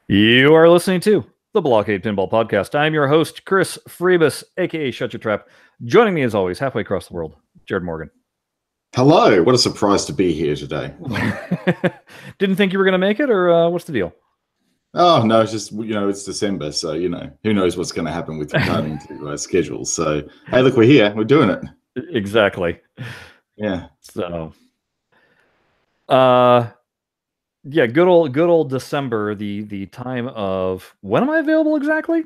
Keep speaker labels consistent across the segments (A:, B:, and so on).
A: You are listening to the BlahCade Pinball Podcast. I'm your host, Chris Freebus, aka Shut Your Trap. Joining me, as always, halfway across the world, Jared Morgan.
B: Hello, what a surprise to be here today.
A: Didn't think you were going to make it, or what's the deal?
B: Oh, no, it's just, it's December, so, who knows what's going to happen with regarding to schedules. So, hey, look, we're here. We're doing it.
A: Exactly.
B: Yeah.
A: So, yeah, good old December, the time of when am I available exactly?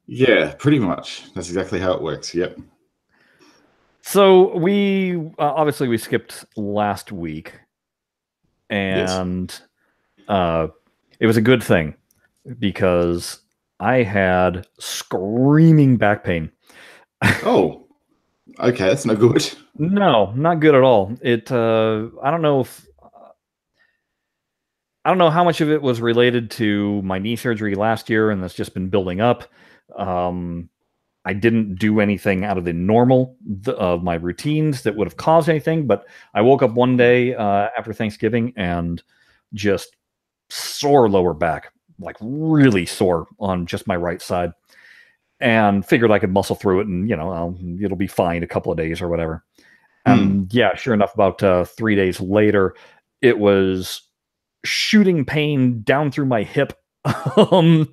B: Yeah, pretty much. That's exactly how it works. Yep.
A: So we obviously we skipped last week, and it was a good thing because I had screaming back pain.
B: Oh, okay, that's no good.
A: No, not good at all. I don't know how much of it was related to my knee surgery last year, and that's just been building up. I didn't do anything out of the normal of my routines that would have caused anything, but I woke up one day after Thanksgiving and just sore lower back, like really sore on just my right side, and figured I could muscle through it and, it'll be fine a couple of days or whatever. And yeah, sure enough, about 3 days later, it was shooting pain down through my hip. It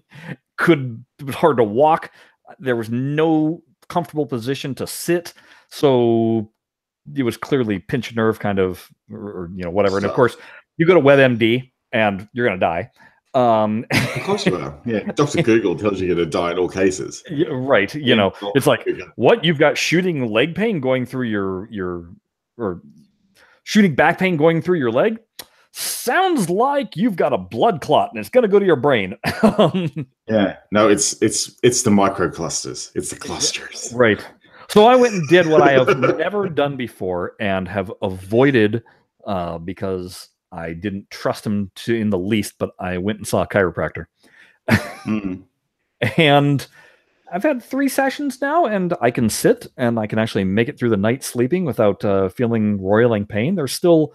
A: was hard to walk. There was no comfortable position to sit, so it was clearly pinch nerve kind of, or whatever. And of course, you go to WebMD and you're gonna die.
B: Of course you are. Yeah, Dr. Google tells you you're gonna die in all cases.
A: Yeah, right. It's like, what? You've got shooting leg pain going through or shooting back pain going through your leg. Sounds like you've got a blood clot and it's going to go to your brain.
B: Yeah, no, it's the microclusters. It's the clusters.
A: Right. So I went and did what I have never done before and have avoided because I didn't trust him in the least, but I went and saw a chiropractor. And I've had 3 sessions now, and I can sit and I can actually make it through the night sleeping without feeling roiling pain. There's still...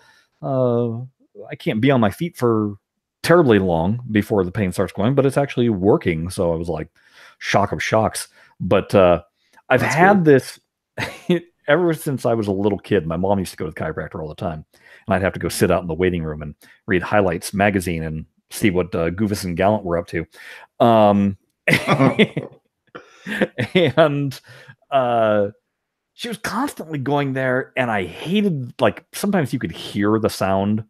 A: I can't be on my feet for terribly long before the pain starts going, but it's actually working. So I was like, shock of shocks. But I've had this ever since I was a little kid. My mom used to go to the chiropractor all the time, and I'd have to go sit out in the waiting room and read Highlights magazine and see what Goofus and Gallant were up to. And she was constantly going there, and I hated, like, sometimes you could hear the sound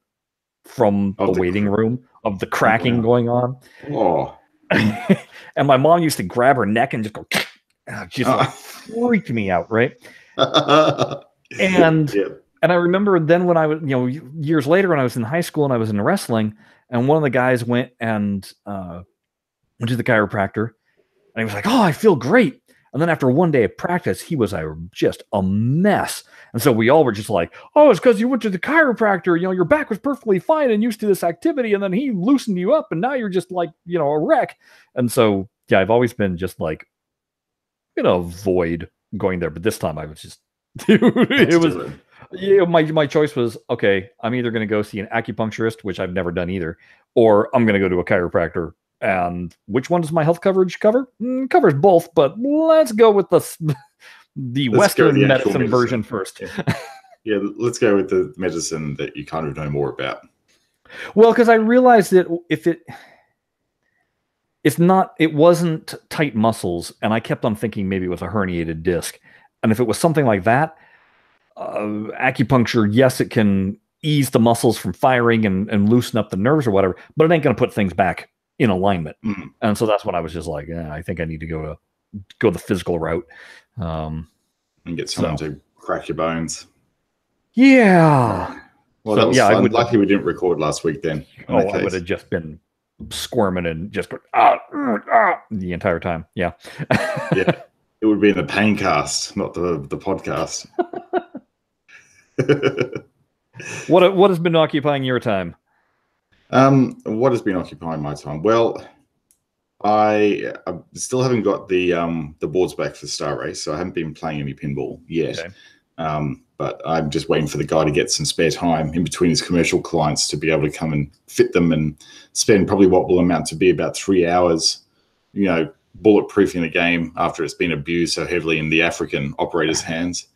A: from the waiting room of the cracking going on.
B: Oh.
A: And my mom used to grab her neck and just go, just freaked me out, right? And I remember then when I was, years later when I was in high school and I was in wrestling, and one of the guys went and went to the chiropractor, and he was like, "Oh, I feel great." And then after one day of practice, he was just a mess. And so we all were just like, "Oh, it's because you went to the chiropractor. Your back was perfectly fine and used to this activity. And then he loosened you up and now you're just like, a wreck." And so, yeah, I've always been just like, avoid going there. But this time I was just, it was, my choice was, okay, I'm either going to go see an acupuncturist, which I've never done either, or I'm going to go to a chiropractor. And which one does my health coverage cover? Covers both, but let's go with the Western medicine version first.
B: Yeah, let's go with the medicine that you kind of know more about.
A: Well, because I realized that if it wasn't tight muscles, and I kept on thinking maybe it was a herniated disc. And if it was something like that, acupuncture, yes, it can ease the muscles from firing and loosen up the nerves or whatever, but it ain't going to put things back in alignment. And so that's when I was just like, I think I need to go the physical route.
B: And get someone to crack your bones.
A: Yeah.
B: Well, that was fun. Lucky we didn't record last week then.
A: I would have just been squirming and just going, the entire time. Yeah.
B: Yeah. It would be in the pain cast, not the podcast.
A: What has been occupying your time?
B: What has been occupying my time? Well, I still haven't got the boards back for Star Race, so I haven't been playing any pinball yet. Okay. but I'm just waiting for the guy to get some spare time in between his commercial clients to be able to come and fit them and spend probably what will amount to be about 3 hours, bulletproofing the game after it's been abused so heavily in the African operators' hands.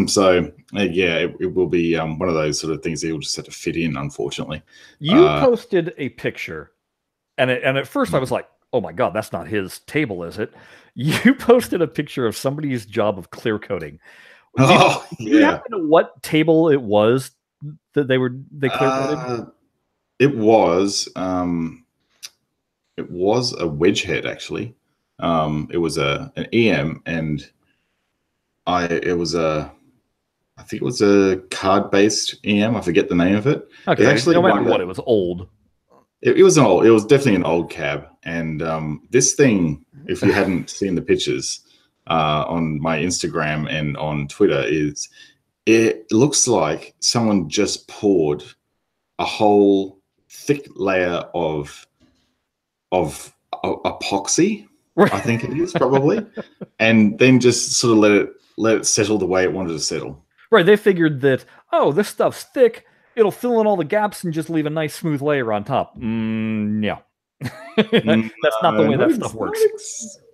B: So it will be one of those sort of things that you'll just have to fit in, unfortunately.
A: You posted a picture, and at first I was like, oh my God, that's not his table, is it? You posted a picture of somebody's job of clear coating. Do you happen to know what table it was that they clear coated?
B: It was a wedge head, actually. It was an EM, and I think it was a card-based EM. I forget the name of it.
A: Okay, actually, no matter what, it was old.
B: It was old. It was definitely an old cab. And this thing, if you hadn't seen the pictures on my Instagram and on Twitter, it looks like someone just poured a whole thick layer of epoxy, I think it is probably, and then just sort of let it settle the way it wanted to settle.
A: Right. They figured that, this stuff's thick. It'll fill in all the gaps and just leave a nice smooth layer on top. Yeah. That's not the way that stuff works.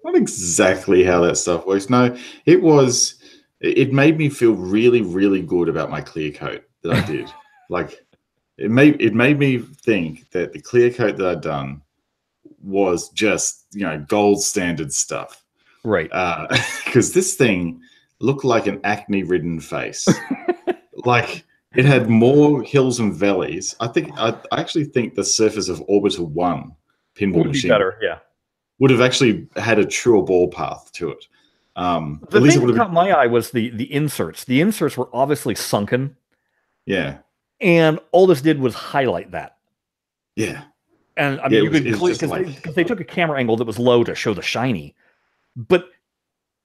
B: Not exactly how that stuff works. No, it made me feel really, really good about my clear coat that I did. Like it made me think that the clear coat that I'd done was just, gold standard stuff.
A: Right.
B: Because this thing looked like an acne-ridden face. Like it had more hills and valleys. I actually think the surface of Orbiter 1 pinball machine would have actually had a truer ball path to it.
A: The thing that caught my eye was the inserts. The inserts were obviously sunken.
B: Yeah.
A: And all this did was highlight that.
B: Yeah.
A: And I mean, you could because they took a camera angle that was low to show the shiny, but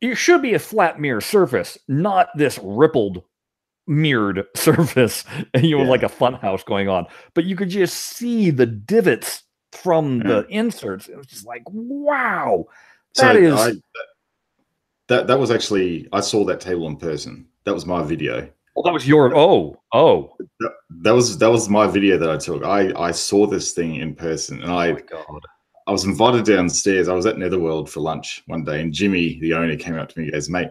A: it should be a flat mirror surface, not this rippled mirrored surface, like a fun house going on. But you could just see the divots from the inserts. It was just like, wow, that
B: was actually, I saw that table in person. That was my video.
A: Oh, that was your
B: That was my video that I took. I saw this thing in person, and
A: oh my God.
B: I was invited downstairs. I was at Netherworld for lunch one day, and Jimmy, the owner, came up to me and goes, "Mate,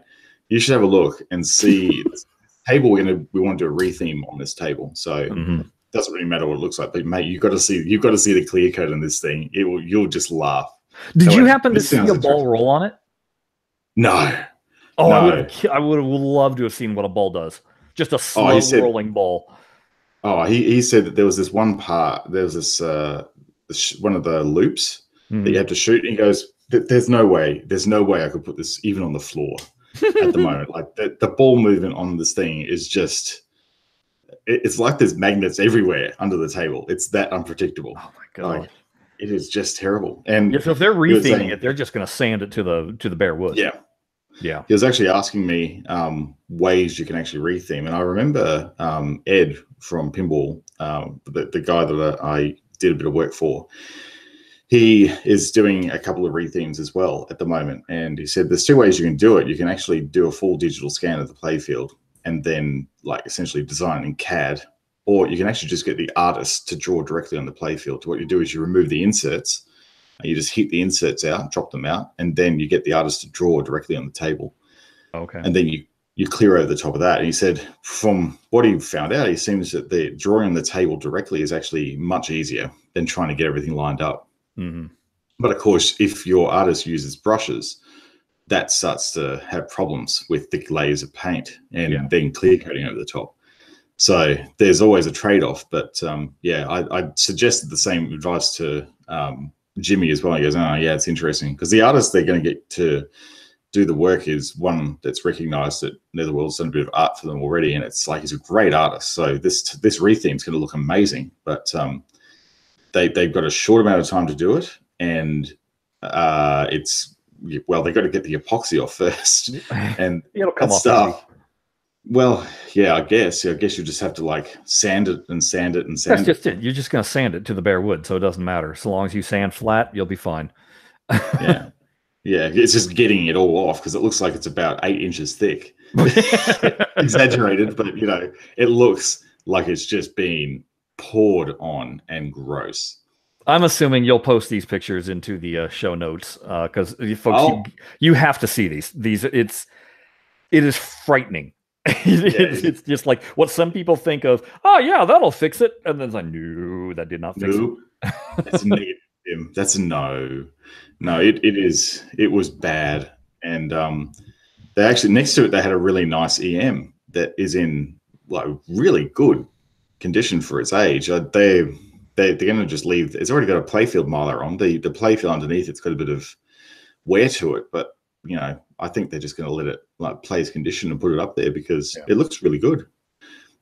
B: you should have a look and see this table. We want to do a retheme on this table. So it doesn't really matter what it looks like, but mate, you've got to see the clear coat in this thing. You'll just laugh."
A: Did you happen to see a ball roll on it?
B: No.
A: Oh, no. I would have loved to have seen what a ball does. Just a slow rolling ball.
B: Oh, he said that there was this one part. There was this one of the loops that you had to shoot. And he goes, "There's no way I could put this even on the floor at the moment. Like the ball movement on this thing is just, it's like there's magnets everywhere under the table. It's that unpredictable.
A: Oh my God,
B: like, it is just terrible." And
A: so if they're retheming it, they're just going to sand it to the bare wood.
B: Yeah.
A: Yeah.
B: He was actually asking me ways you can actually retheme. And I remember Ed from Pinball, the guy that I did a bit of work for, he is doing a couple of rethemes as well at the moment. And he said there's two ways you can do it. You can actually do a full digital scan of the playfield and then like essentially design in CAD, or you can actually just get the artist to draw directly on the playfield. So what you do is you remove the inserts. You just hit the inserts out, drop them out, and then you get the artist to draw directly on the table.
A: Okay.
B: And then you clear over the top of that. And he said from what he found out, he seems that the drawing on the table directly is actually much easier than trying to get everything lined up. But of course, if your artist uses brushes, that starts to have problems with thick layers of paint and then clear coating over the top. So there's always a trade-off. But I suggested the same advice to Jimmy as well. He goes, "Oh yeah, it's interesting," because the artist they're going to get to do the work is one that's recognized that Netherworld's done a bit of art for them already, and it's like he's a great artist. So this retheme is going to look amazing, but they've got a short amount of time to do it, and they've got to get the epoxy off first, and
A: it'll come off
B: stuff. Well, yeah, I guess you just have to like sand it and sand it and sand it.
A: That's just it. You're just going to sand it to the bare wood, so it doesn't matter. So long as you sand flat, you'll be fine.
B: Yeah. Yeah, it's just getting it all off because it looks like it's about 8 inches thick. Exaggerated, but it looks like it's just been poured on and gross.
A: I'm assuming you'll post these pictures into the show notes because folks, you have to see these. It is frightening. It's just like what some people think of. Oh yeah, that'll fix it, and then it's like, no, that did not fix it.
B: That's a negative. That's a no. No, it was bad, and they actually next to it they had a really nice EM that is in like really good condition for its age. They're going to just leave. It's already got a playfield miler on the playfield underneath. It's got a bit of wear to it, but I think they're just going to let it like play its condition and put it up there because it looks really good.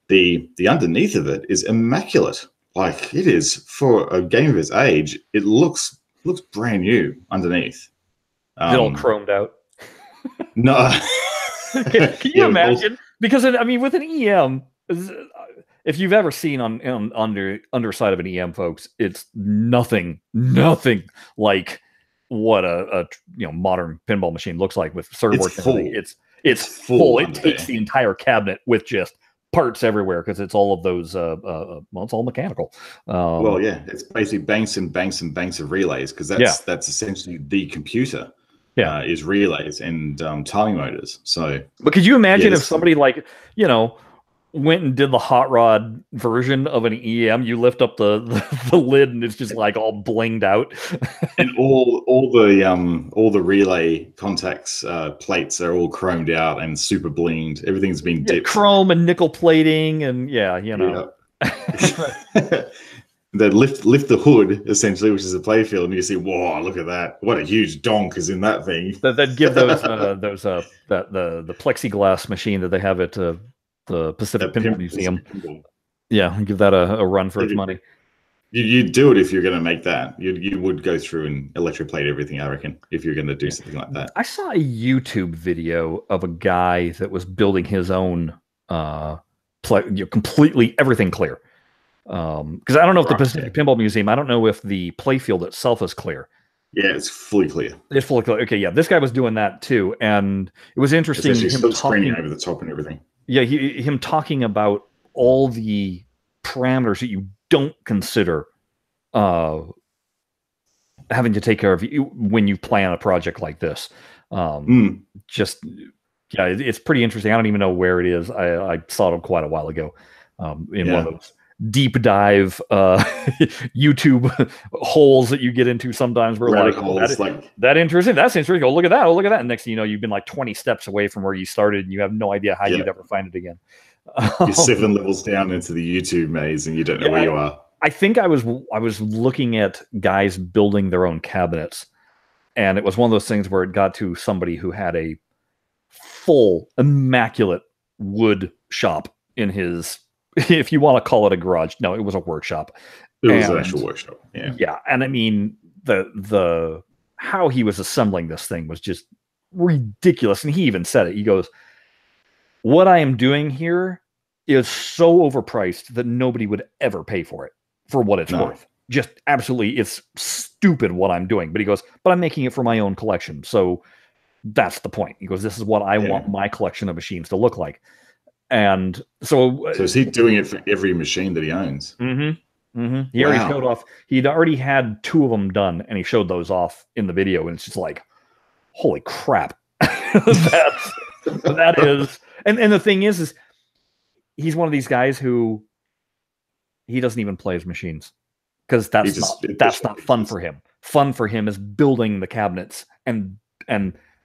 B: The underneath of it is immaculate. Like it is for a game of its age. It looks brand new underneath.
A: It's all chromed out.
B: No.
A: Can you imagine? Because I mean, with an EM, if you've ever seen on underside of an EM, folks, it's nothing like what a modern pinball machine looks like with servo work. It's full. It takes the entire cabinet with just parts everywhere because it's all of those. Well, it's all mechanical.
B: Well, yeah, it's basically banks and banks and banks of relays because that's essentially the computer. Yeah, is relays and timing motors. So,
A: but could you imagine if somebody went and did the hot rod version of an EM? You lift up the lid and it's just like all blinged out,
B: and all the relay contacts plates are all chromed out and super blinged. Everything's been dipped,
A: chrome and nickel plating, and
B: They lift the hood essentially, which is a playfield, and you see, whoa, look at that! What a huge donk is in that thing.
A: That give those the plexiglass machine that they have at the Pacific Pinball Museum. Yeah, give that a run for its money.
B: You'd do it if you're going to make that. You would go through and electroplate everything, I reckon, if you're going to do something like that.
A: I saw a YouTube video of a guy that was building his own completely everything clear. Because I don't know if the Pacific Pinball Museum, I don't know if the playfield itself is clear.
B: Yeah, it's fully clear.
A: It's fully clear. Okay, yeah, this guy was doing that too, and it was interesting.
B: Him talking over the top and everything.
A: Yeah, him talking about all the parameters that you don't consider having to take care of when you plan a project like this. Just it's pretty interesting. I don't even know where it is. I saw it quite a while ago in one of those deep dive YouTube holes that you get into sometimes. We're that interesting. That's interesting. Oh, look at that. Oh, look at that. And next thing you know, you've been like 20 steps away from where you started and you have no idea how you'd ever find it again.
B: You're 7 levels down into the YouTube maze and you don't know where you are.
A: I think I was looking at guys building their own cabinets, and it was one of those things where it got to somebody who had a full immaculate wood shop in his, if you want to call it a garage. No, it was a workshop.
B: It was an actual workshop. Yeah.
A: Yeah. And I mean, the how he was assembling this thing was just ridiculous. And he even said it. He goes, "What I am doing here is so overpriced that nobody would ever pay for it for what it's worth. Just absolutely, it's stupid what I'm doing." But he goes, "But I'm making it for my own collection. So that's the point." He goes, "This is what I want my collection of machines to look like." And so
B: is he doing it for every machine that he owns?
A: Mm-hmm. Mm-hmm. He already showed off. He'd already had 2 of them done, and he showed those off in the video. And it's just like, holy crap! that is. And the thing is he's one of these guys who he doesn't even play his machines because that's not fun for him. Fun for him is building the cabinets and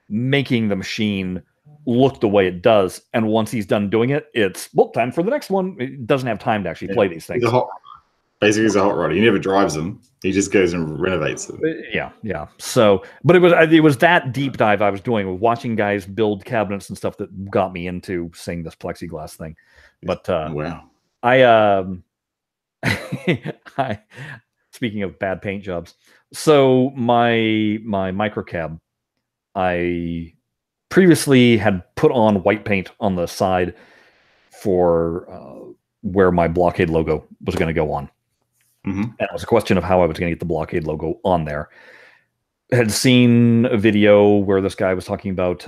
A: making the machine look the way it does. And once he's done doing it, it's time for the next one. He doesn't have time to actually play these things.
B: Basically, he's a hot rodder. He never drives them. He just goes and renovates them.
A: Yeah. So, but it was that deep dive I was doing with watching guys build cabinets and stuff that got me into seeing this plexiglass thing. But
B: wow,
A: I speaking of bad paint jobs, so my microcab, I previously had put on white paint on the side for where my BlahCade logo was going to go on. Mm-hmm. And it was a question of how I was going to get the BlahCade logo on there. had seen a video where this guy was talking about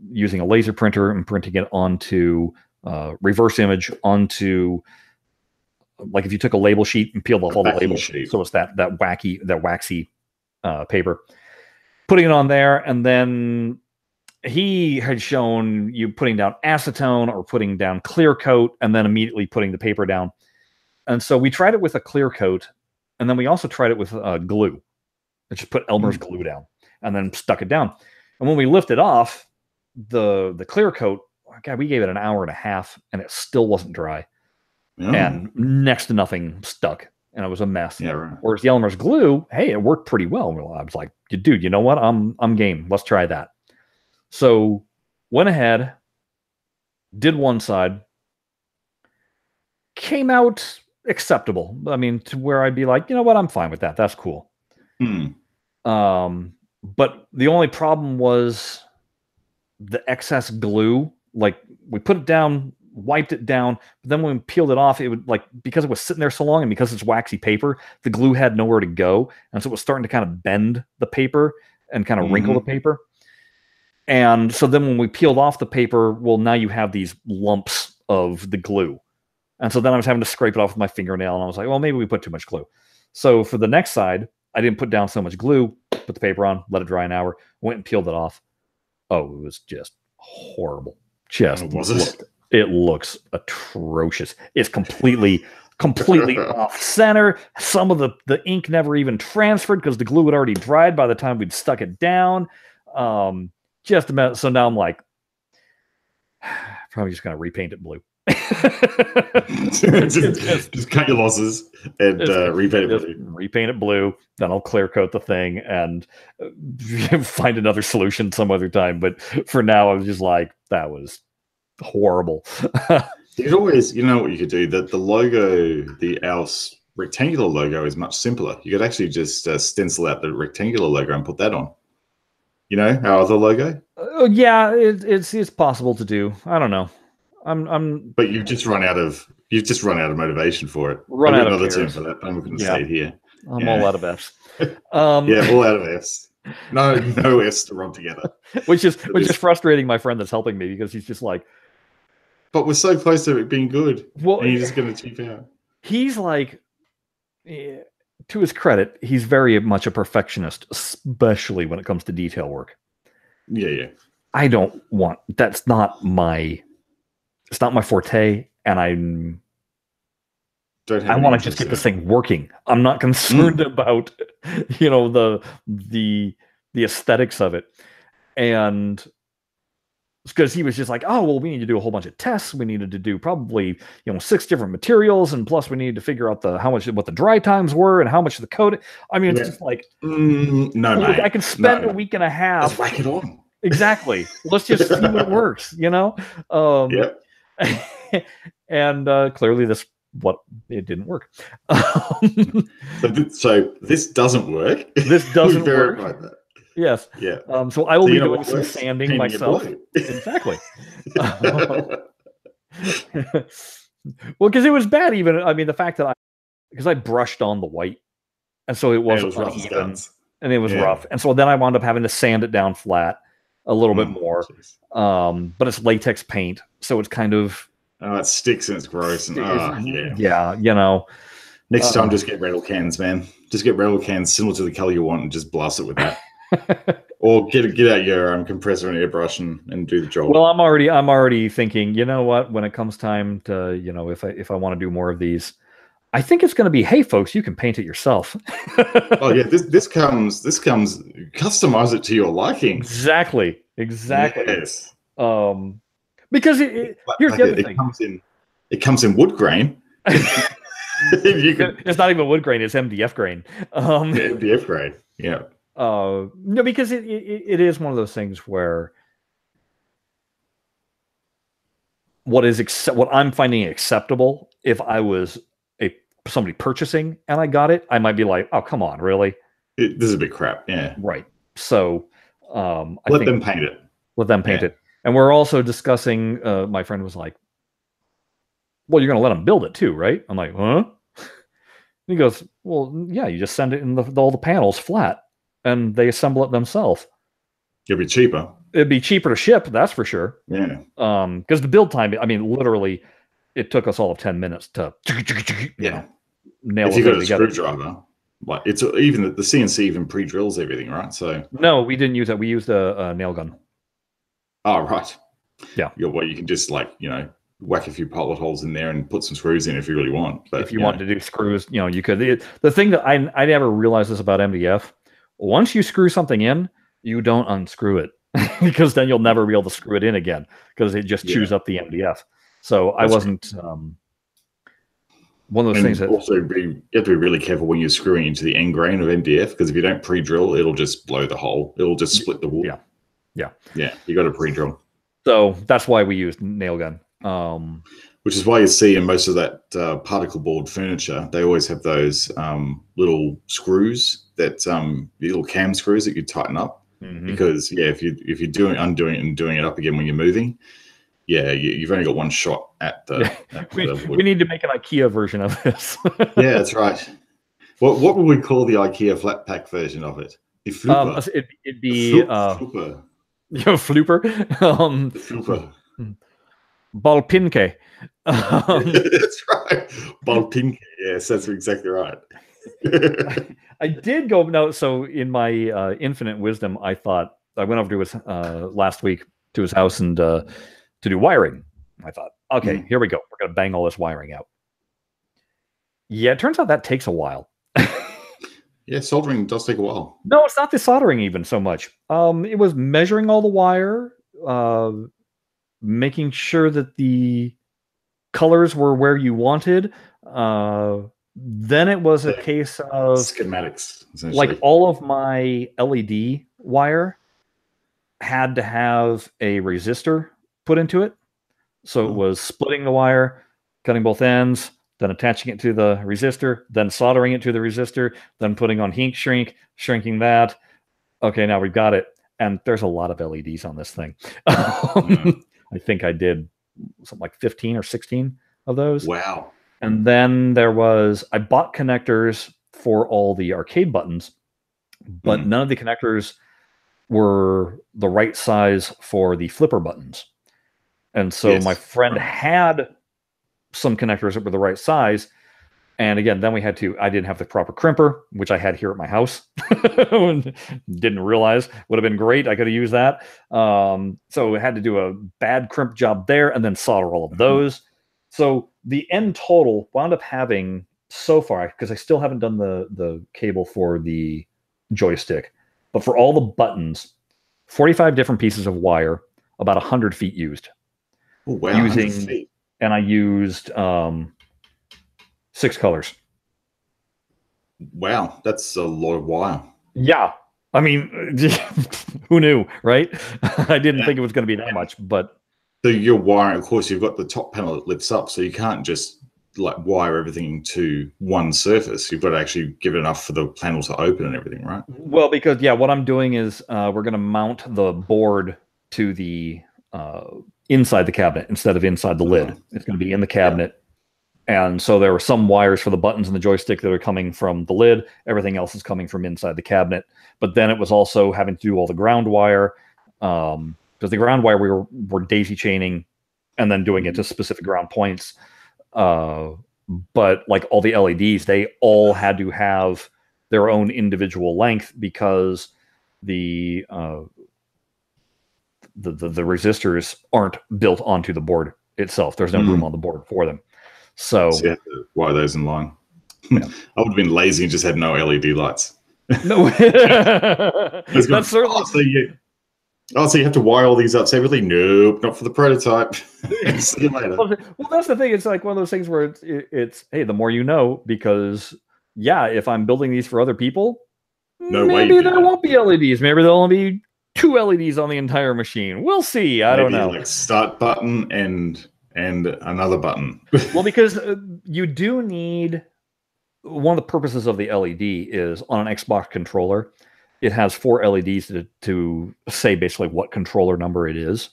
A: using a laser printer and printing it onto reverse image onto, like if you took a label sheet and peeled off all the labels, so it's that waxy paper, putting it on there, and then he had shown you putting down acetone or putting down clear coat and then immediately putting the paper down. And so we tried it with a clear coat, and then we also tried it with glue. I just put Elmer's glue down and then stuck it down. And when we lifted off the clear coat, God, we gave it an hour and a half and it still wasn't dry. And next to nothing stuck. And it was a mess.
B: Yeah, right.
A: Whereas the Elmer's glue, hey, it worked pretty well. I was like, dude, you know what? I'm game. Let's try that. So went ahead, did one side, came out acceptable. I mean, to where I'd be like, you know what? I'm fine with that. That's cool. But the only problem was the excess glue. Like, we put it down, wiped it down, but then when we peeled it off, it would, like, because it was sitting there so long and because it's waxy paper, the glue had nowhere to go, and so it was starting to kind of bend the paper and kind of wrinkle the paper. And so then when we peeled off the paper, well, now you have these lumps of the glue. And so then I was having to scrape it off with my fingernail, and I was like, well, maybe we put too much glue. So for the next side, I didn't put down so much glue, put the paper on, let it dry an hour, went and peeled it off. Oh, it was just horrible. It looks atrocious. It's completely off center. Some of the ink never even transferred because the glue had already dried by the time we'd stuck it down. Just about. So now I'm like, probably just gonna repaint it blue.
B: just cut your losses and repaint it blue.
A: Repaint it blue. Then I'll clear coat the thing and find another solution some other time. But for now, I was just like, that was horrible.
B: You could always, you know what you could do? That the logo, our rectangular logo is much simpler. You could actually just stencil out the rectangular logo and put that on. You know, our other logo?
A: Yeah, it's possible to do. I don't know.
B: But you've just run out of motivation for it.
A: Run out of
B: another term for that. I'm going to say it here.
A: I'm all out of F's.
B: Yeah, all out of F's. No F's to run together.
A: which is frustrating my friend that's helping me, because he's just like,
B: but we're so close to it being good.
A: Well,
B: and you're just going to cheap out. He's
A: like, to his credit, he's very much a perfectionist, especially when it comes to detail work.
B: Yeah.
A: It's not my forte, and I want to just get this thing working. I'm not concerned about, the aesthetics of it. And because he was just like, oh, well, we need to do a whole bunch of tests. We needed to do probably, 6 different materials. And plus we needed to figure out what the dry times were and how much of the coat. I mean, it's just like,
B: no, mate.
A: I can spend a week and a half.
B: Let's whack it on.
A: Exactly. Let's just see what works,
B: Yep.
A: And clearly it didn't work.
B: So this doesn't work.
A: This doesn't work.
B: Like that.
A: Yes.
B: Yeah.
A: So I will be doing some sanding myself. Exactly. Well, because it was bad. Even the fact that because I brushed on the white, and so it wasn't uneven, and it was rough, and so then I wound up having to sand it down flat a little bit more. But it's latex paint, so it's kind of
B: it sticks and it's gross. And
A: yeah.
B: Next time, just get rattle cans, man. Just get rattle cans similar to the color you want, and just blast it with that. Or get out your compressor and airbrush and do the job.
A: Well, I'm already thinking, you know what? When it comes time to, if I want to do more of these, I think it's going to be, hey, folks, you can paint it yourself.
B: Oh yeah, this comes customize it to your liking.
A: Exactly.
B: Yes.
A: Because here's the other thing.
B: It comes in wood grain.
A: It's not even wood grain; it's MDF grain.
B: MDF grain. Yeah.
A: No, because it is one of those things where what I'm finding acceptable, if I was somebody purchasing and I got it, I might be like, oh, come on, really?
B: This is a bit crap. Yeah.
A: Right. So
B: let them paint it.
A: Let them paint it. And we're also discussing, my friend was like, well, you're going to let them build it too, right? I'm like, huh? And he goes, well, yeah, you just send it in all the panels flat. and they assemble it themselves.
B: It'd be cheaper.
A: It'd be cheaper to ship, that's for sure.
B: Yeah.
A: Because the build time, I mean, literally, it took us all of 10 minutes to nail.
B: If you got a screwdriver, like it's even the CNC even pre-drills everything, right? So
A: no, we didn't use that. We used a nail gun.
B: Oh, right.
A: Yeah.
B: Well, you can just whack a few pilot holes in there and put some screws in if you really want. But
A: if you wanted to do screws, you could. The thing that I never realized this about MDF, once you screw something in, you don't unscrew it because then you'll never be able to screw it in again because it just chews up the MDF. So I wasn't one of those things that
B: also you have to be really careful when you're screwing into the end grain of MDF because if you don't pre-drill, it'll just blow the hole. It'll just split the wood.
A: Yeah.
B: You got to pre-drill.
A: So that's why we used nail gun.
B: Which is why you see in most of that particle board furniture, they always have those little screws that little cam screws that you tighten up. Because if you're undoing it and doing it up again when you're moving, you've only got one shot at the.
A: We need to make an IKEA version of this.
B: Yeah, that's right. What would we call the IKEA flat pack version of it? The flooper.
A: It'd be
B: flooper.
A: Flooper.
B: Flooper.
A: BlahCade.
B: That's right. BlahCade. Yes, that's exactly right.
A: I did go no. So in my infinite wisdom, I thought I went over to his last week to his house and to do wiring. I thought, okay, here we go. We're gonna bang all this wiring out. Yeah, it turns out that takes a while.
B: Yeah, soldering does take a while.
A: No, it's not the soldering even so much. It was measuring all the wire, making sure that the colors were where you wanted. Then it was a case of
B: schematics.
A: Like all of my LED wire had to have a resistor put into it. So it was splitting the wire, cutting both ends, then attaching it to the resistor, then soldering it to the resistor, then putting on heat shrink, shrinking that. Okay, now we've got it. And there's a lot of LEDs on this thing. I think I did something like 15 or 16 of those.
B: Wow.
A: And then I bought connectors for all the arcade buttons, but none of the connectors were the right size for the flipper buttons. And so my friend had some connectors that were the right size. And again, then I didn't have the proper crimper, which I had here at my house. Didn't realize would have been great. I could have used that. So I had to do a bad crimp job there and then solder all of those. So the end total wound up having so far, because I still haven't done the cable for the joystick, but for all the buttons, 45 different pieces of wire, about 100 feet used.
B: Oh, wow.
A: And I used 6 colors.
B: Wow, that's a lot of wire.
A: Yeah. I mean, who knew, right? I didn't think it was going to be that much, but...
B: So your wiring, of course, you've got the top panel that lifts up, so you can't just wire everything to one surface. You've got to actually give it enough for the panel to open and everything, right?
A: Well, because, what I'm doing is we're going to mount the board to the inside the cabinet instead of inside the lid. It's going to be in the cabinet. And so there were some wires for the buttons and the joystick that are coming from the lid. Everything else is coming from inside the cabinet. But then it was also having to do all the ground wire. Because the ground wire we were daisy chaining and then doing it to specific ground points. But like all the LEDs, they all had to have their own individual length because the resistors aren't built onto the board itself. There's no room on the board for them. So
B: you have to wire those in line. I would have been lazy and just had no LED lights.
A: No, that's certainly.
B: So you have to wire all these up separately? Nope, not for the prototype. See you later.
A: Well, that's the thing. It's like one of those things where it's hey, the more you know, because if I'm building these for other people, maybe there won't be LEDs. Maybe there'll only be 2 LEDs on the entire machine. We'll see. I don't know.
B: Like start button and another button.
A: Well, because you do need one of the purposes of the LED is on an Xbox controller. It has 4 LEDs to say basically what controller number it is.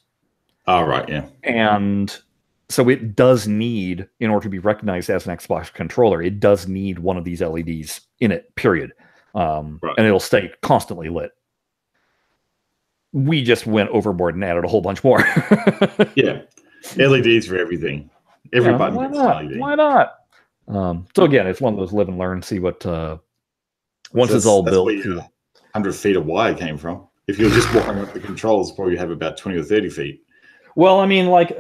B: Oh, right, yeah.
A: And so it does need, in order to be recognized as an Xbox controller, it does need one of these LEDs in it, period. and it'll stay constantly lit. We just went overboard and added a whole bunch more.
B: Yeah, LEDs for everything. Every button
A: why
B: gets
A: not?
B: an LED.
A: Why not? So again, it's one of those live and learn. See what once it's all built.
B: Where 100 feet of wire came from. If you're just wiring up the controls, probably have about 20 or 30 feet.
A: Well, I mean, like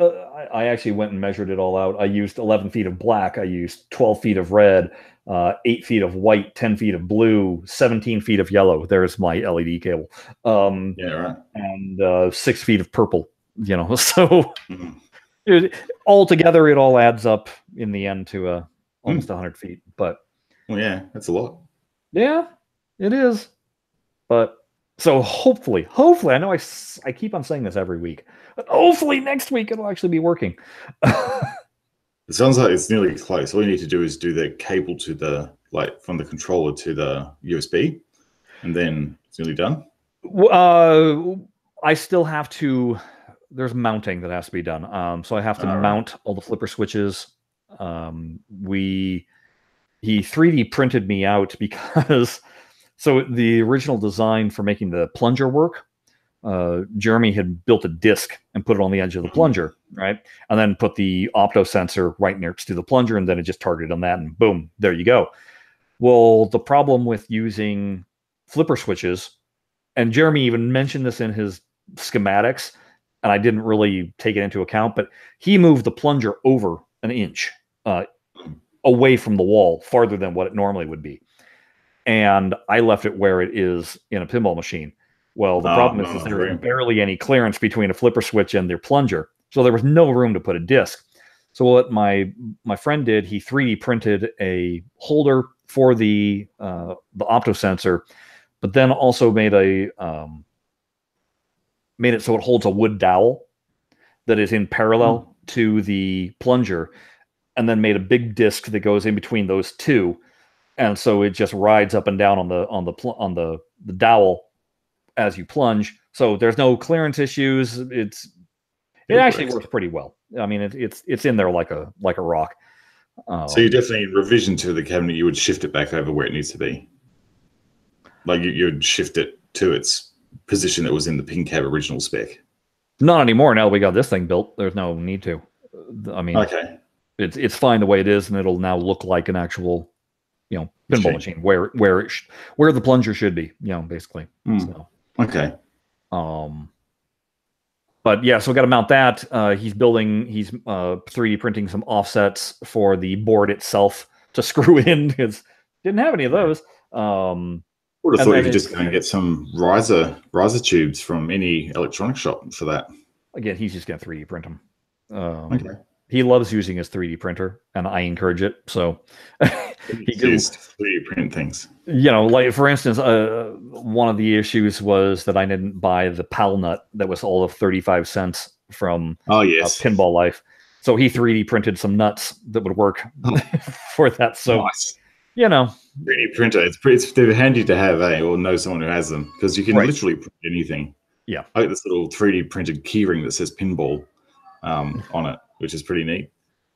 A: I actually went and measured it all out. I used 11 feet of black. I used 12 feet of red, 8 feet of white, 10 feet of blue, 17 feet of yellow. There's my LED cable.
B: Yeah, right.
A: And 6 feet of purple. You know, so all together, it all adds up in the end to almost 100 feet. But
B: well, yeah, that's a lot.
A: Yeah, it is. But so hopefully, I know I keep on saying this every week, but hopefully next week it'll actually be working.
B: It sounds like it's nearly close. All you need to do is do the cable to the, like, from the controller to the USB, and then it's nearly done.
A: I still have to. There's mounting that has to be done. So I have to mount all the flipper switches. He 3D printed me out because. So the original design for making the plunger work, Jeremy had built a disc and put it on the edge of the plunger, right? And then put the opto sensor right next to the plunger, and then it just targeted on that, and boom, there you go. Well, the problem with using flipper switches, and Jeremy even mentioned this in his schematics, and I didn't really take it into account, but he moved the plunger over an inch away from the wall, farther than what it normally would be. And I left it where it is in a pinball machine. Well, the problem is there was barely any clearance between a flipper switch and their plunger. So there was no room to put a disc. So what my friend did, he 3D printed a holder for the opto sensor, but then also made it so it holds a wood dowel that is in parallel to the plunger, and then made a big disc that goes in between those two. And so it just rides up and down on the dowel as you plunge. So there's no clearance issues. It actually works pretty well. I mean, it's in there like a rock.
B: So you definitely, in revision to the cabinet, you would shift it back over where it needs to be. Like you would shift it to its position that was in the pin cab original spec.
A: Not anymore. Now that we got this thing built, there's no need to. I mean,
B: okay,
A: it's fine the way it is, and it'll now look like an actual, pinball machine where the plunger should be, basically. So,
B: okay.
A: But yeah, so got to mount that. He's 3D printing some offsets for the board itself to screw in, because didn't have any of those.
B: Would have thought you could just go and get some riser tubes from any electronic shop for that.
A: Again, he's just going to 3D print them.
B: Okay.
A: He loves using his 3D printer, and I encourage it. So
B: he used 3D print things.
A: Like for instance, one of the issues was that I didn't buy the PAL nut that was all of 35 cents from Pinball Life. So he 3D printed some nuts that would work for that. So
B: nice.
A: 3D
B: printer. They're handy to have, or know someone who has them, because you can literally print anything.
A: Yeah,
B: I like this little 3D printed keyring that says Pinball on it, which is pretty neat.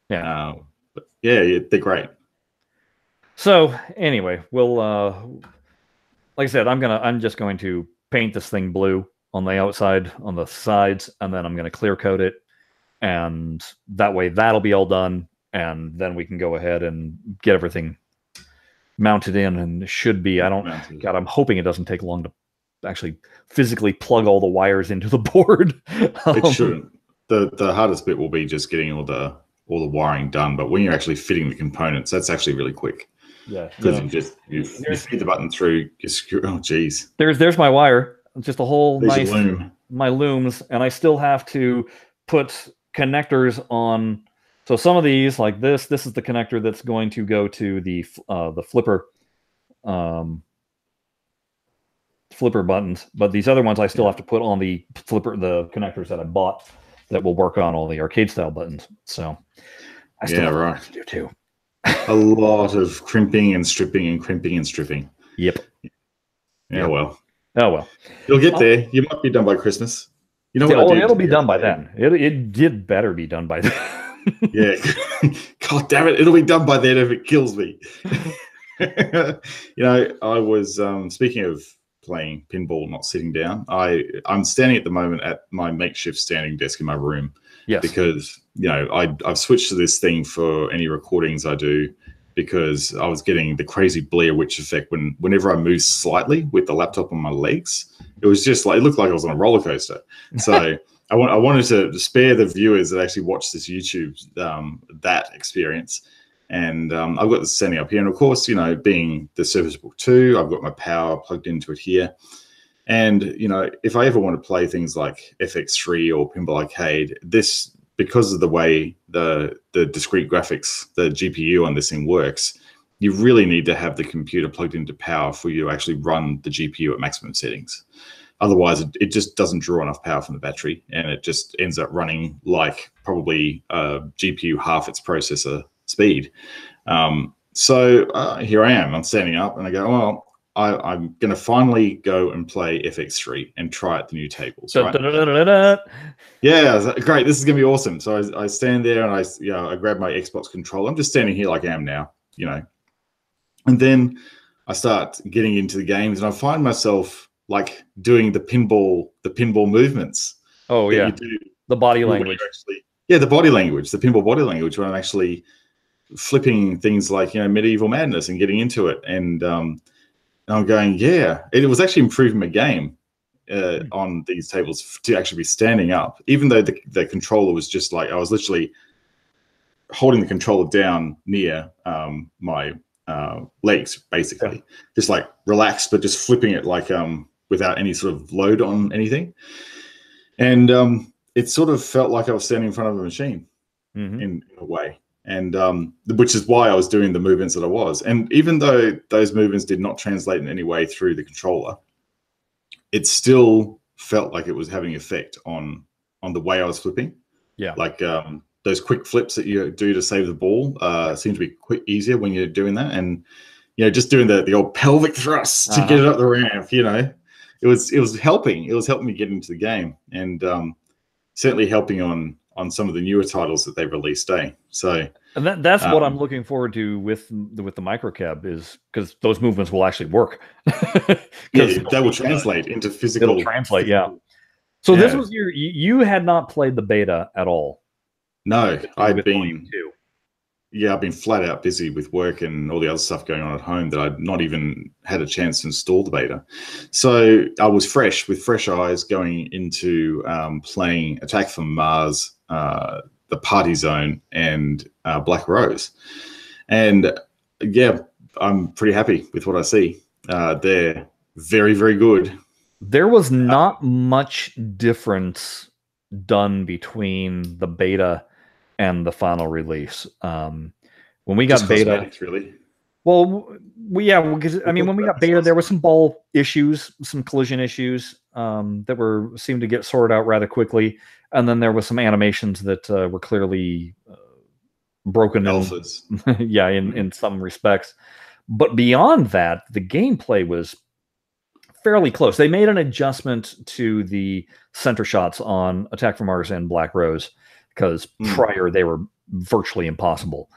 A: Yeah,
B: but yeah, they're great.
A: So anyway, we'll like I said, I'm just going to paint this thing blue on the outside, on the sides, and then I'm going to clear coat it, and that way that'll be all done, and then we can go ahead and get everything mounted in, and it should be. I'm hoping it doesn't take long to actually physically plug all the wires into the board.
B: It shouldn't. The hardest bit will be just getting all the wiring done, but when you're actually fitting the components, that's actually really quick.
A: Yeah,
B: because you feed the button through. You screw. Oh, geez.
A: There's my wire. It's just a whole
B: nice loom.
A: My looms, and I still have to put connectors on. So some of these, like this is the connector that's going to go to the flipper buttons. But these other ones I still have to put on the connectors that I bought that will work on all the arcade style buttons. So I still have to do too.
B: A lot of crimping and stripping and crimping and stripping.
A: Yep.
B: Yeah. Well.
A: Oh well.
B: You'll get there. You might be done by Christmas. You know what?
A: It'll be done by then. It did better be done by then.
B: Yeah. God damn it! It'll be done by then if it kills me. You know, I was speaking of playing pinball, not sitting down. I'm standing at the moment at my makeshift standing desk in my room.
A: Yes.
B: Because, you know, I've switched to this thing for any recordings I do, because I was getting the crazy Blair Witch effect whenever I moved slightly with the laptop on my legs. It was just like, it looked like I was on a roller coaster. So I wanted to spare the viewers that actually watch this YouTube that experience. And I've got this standing up here. And of course, you know, being the Surface Book 2, I've got my power plugged into it here. And, you know, if I ever want to play things like FX3 or Pinball Arcade, this, because of the way the discrete graphics, the GPU on this thing works, you really need to have the computer plugged into power for you to actually run the GPU at maximum settings. Otherwise, it just doesn't draw enough power from the battery, and it just ends up running like probably a GPU half its processor speed. So here I am. I'm standing up, and I go, well, I'm going to finally go and play FX3 and try out the new tables. Right? Yeah, great. This is going to be awesome. So I stand there and I grab my Xbox controller. I'm just standing here like I am now, you know. And then I start getting into the games, and I find myself like doing the pinball movements.
A: Oh yeah, the body language.
B: The body language, the pinball body language, when I'm actually flipping things like, you know, Medieval Madness and getting into it. And I'm going, yeah, it was actually improving my game on these tables to actually be standing up, even though the controller was just like, I was literally holding the controller down near my legs, basically, just like relaxed, but just flipping it like without any sort of load on anything. And it sort of felt like I was standing in front of a machine in a way. And which is why I was doing the movements that I was. And even though those movements did not translate in any way through the controller, it still felt like it was having effect on the way I was flipping. Yeah. Like those quick flips that you do to save the ball seem to be easier when you're doing that. And, you know, just doing the old pelvic thrusts to get it up the ramp, you know, it was helping. It was helping me get into the game, and certainly helping on some of the newer titles that they released. So, and
A: that's what I'm looking forward to with the microcab, is because those movements will actually work.
B: Yeah, they will translate into physical.
A: It'll translate, yeah. So this was you had not played the beta at all.
B: No, I've been flat out busy with work and all the other stuff going on at home that I'd not even had a chance to install the beta. So I was with fresh eyes going into playing Attack from Mars, the Party Zone, and Black Rose. And yeah, I'm pretty happy with what I see. They're very, very good.
A: There was not much difference done between the beta and the final release. When we got beta,
B: really.
A: Well, because I mean, when we got beta, there were some ball issues, some collision issues that seemed to get sorted out rather quickly, and then there was some animations that were clearly broken.
B: Alphas.
A: In some respects. But beyond that, the gameplay was fairly close. They made an adjustment to the center shots on Attack from Mars and Black Rose, because prior they were virtually impossible.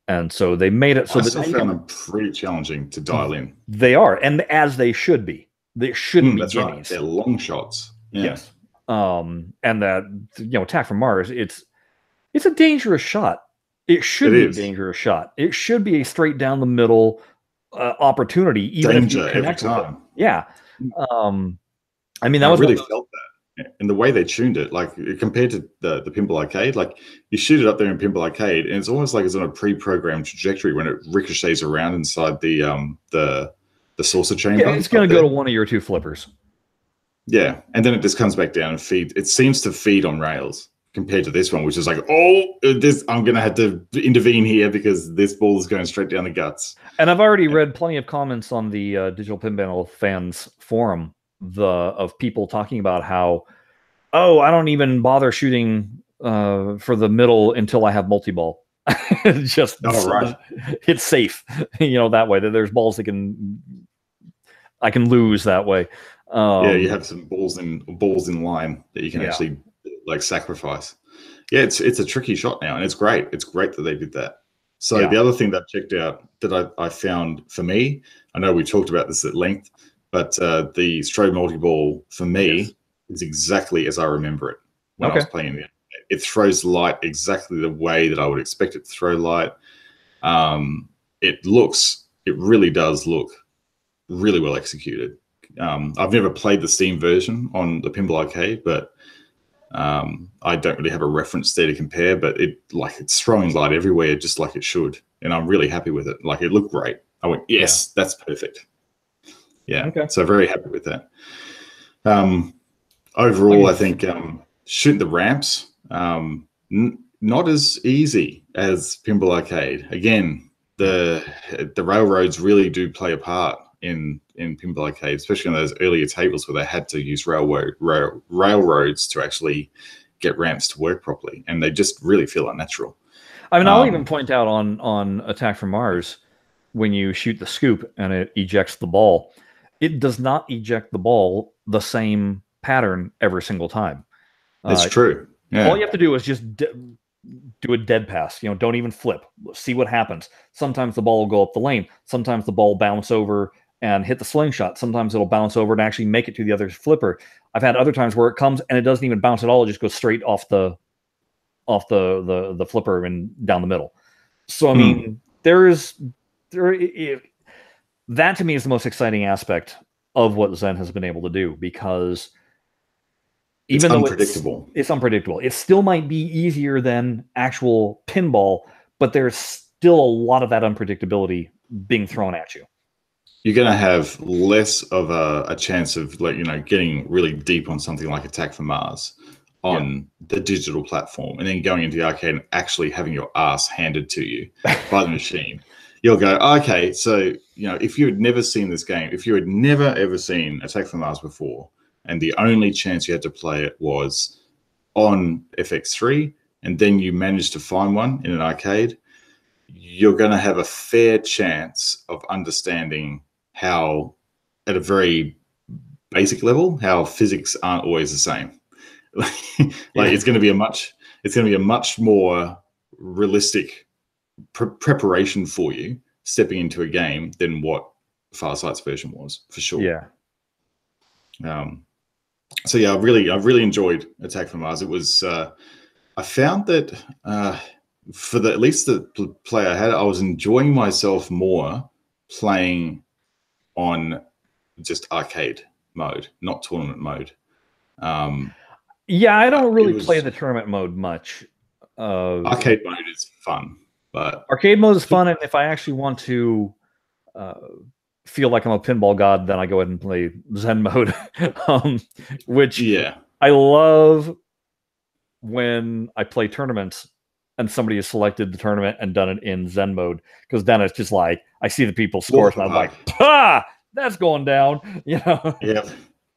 A: And so they made it so that
B: I found them pretty challenging to dial in.
A: They are, and as they should be. They shouldn't be gimmies.
B: Right. They're long shots. Yeah.
A: Yes. And that, you know, Attack from Mars, it's a dangerous shot. It should be a dangerous shot. It should be a straight down the middle opportunity. Even
B: danger if you every time.
A: Yeah. I mean, I
B: really felt that. And the way they tuned it, like compared to the Pinball Arcade, like you shoot it up there in Pinball Arcade, and it's almost like it's on a pre-programmed trajectory when it ricochets around inside the saucer chamber.
A: Yeah, it's going to go to one of your two flippers.
B: Yeah, and then it just comes back down and feeds. It seems to feed on rails compared to this one, which is like, I'm going to have to intervene here because this ball is going straight down the guts.
A: And I've already read plenty of comments on the Digital Pinball Fans forum of people talking about how, I don't even bother shooting for the middle until I have multi-ball. Just
B: right.
A: It's safe, you know, that way. That there's balls that I can lose that way.
B: You have some balls in line that you can actually like sacrifice. Yeah, it's a tricky shot now, and it's great. It's great that they did that. So the other thing that I checked out that I found for me, I know we talked about this at length, but the strobe multi-ball for me is exactly as I remember it when I was playing it. It throws light exactly the way that I would expect it to throw light. It really does look really well executed. I've never played the Steam version on the Pinball Arcade, but I don't really have a reference there to compare, but it's throwing light everywhere just like it should. And I'm really happy with it. Like, it looked great. I went, yes, that's perfect. Yeah. So very happy with that. Overall, I think shooting the ramps, not as easy as Pinball Arcade. Again, the railroads really do play a part in Pinball Arcade, especially on those earlier tables where they had to use railroads to actually get ramps to work properly, and they just really feel unnatural.
A: I mean, I'll even point out on Attack from Mars, when you shoot the scoop and it ejects the ball, it does not eject the ball the same pattern every single time.
B: That's true. Yeah.
A: All you have to do is just do a dead pass. You know, don't even flip. See what happens. Sometimes the ball will go up the lane. Sometimes the ball will bounce over and hit the slingshot. Sometimes it'll bounce over and actually make it to the other flipper. I've had other times where it comes and it doesn't even bounce at all. It just goes straight off the flipper and down the middle. So I mean, that to me is the most exciting aspect of what Zen has been able to do, because even though it's unpredictable, it still might be easier than actual pinball, but there's still a lot of that unpredictability being thrown at you.
B: You're going to have less of a chance of, like, you know, getting really deep on something like Attack from Mars on the digital platform, and then going into the arcade and actually having your ass handed to you by the machine. You'll go, okay, so, you know, if you had never seen this game, if you had never ever seen Attack from Mars before, and the only chance you had to play it was on FX3, and then you managed to find one in an arcade, you're going to have a fair chance of understanding how, at a very basic level, how physics aren't always the same. It's going to be a much more realistic preparation for you stepping into a game than what Farsight's version was, for sure. So yeah, I really enjoyed Attack from Mars. It was I found that for at least the play I had, I was enjoying myself more playing on just arcade mode, not tournament mode.
A: Yeah, I don't really play the tournament mode much.
B: Arcade mode is fun, but
A: arcade mode is fun, and if I actually want to feel like I'm a pinball god, then I go ahead and play Zen mode, which I love when I play tournaments and somebody has selected the tournament and done it in Zen mode, because then it's just like I see the people scores and I'm like, that's going down, you know.
B: Yeah.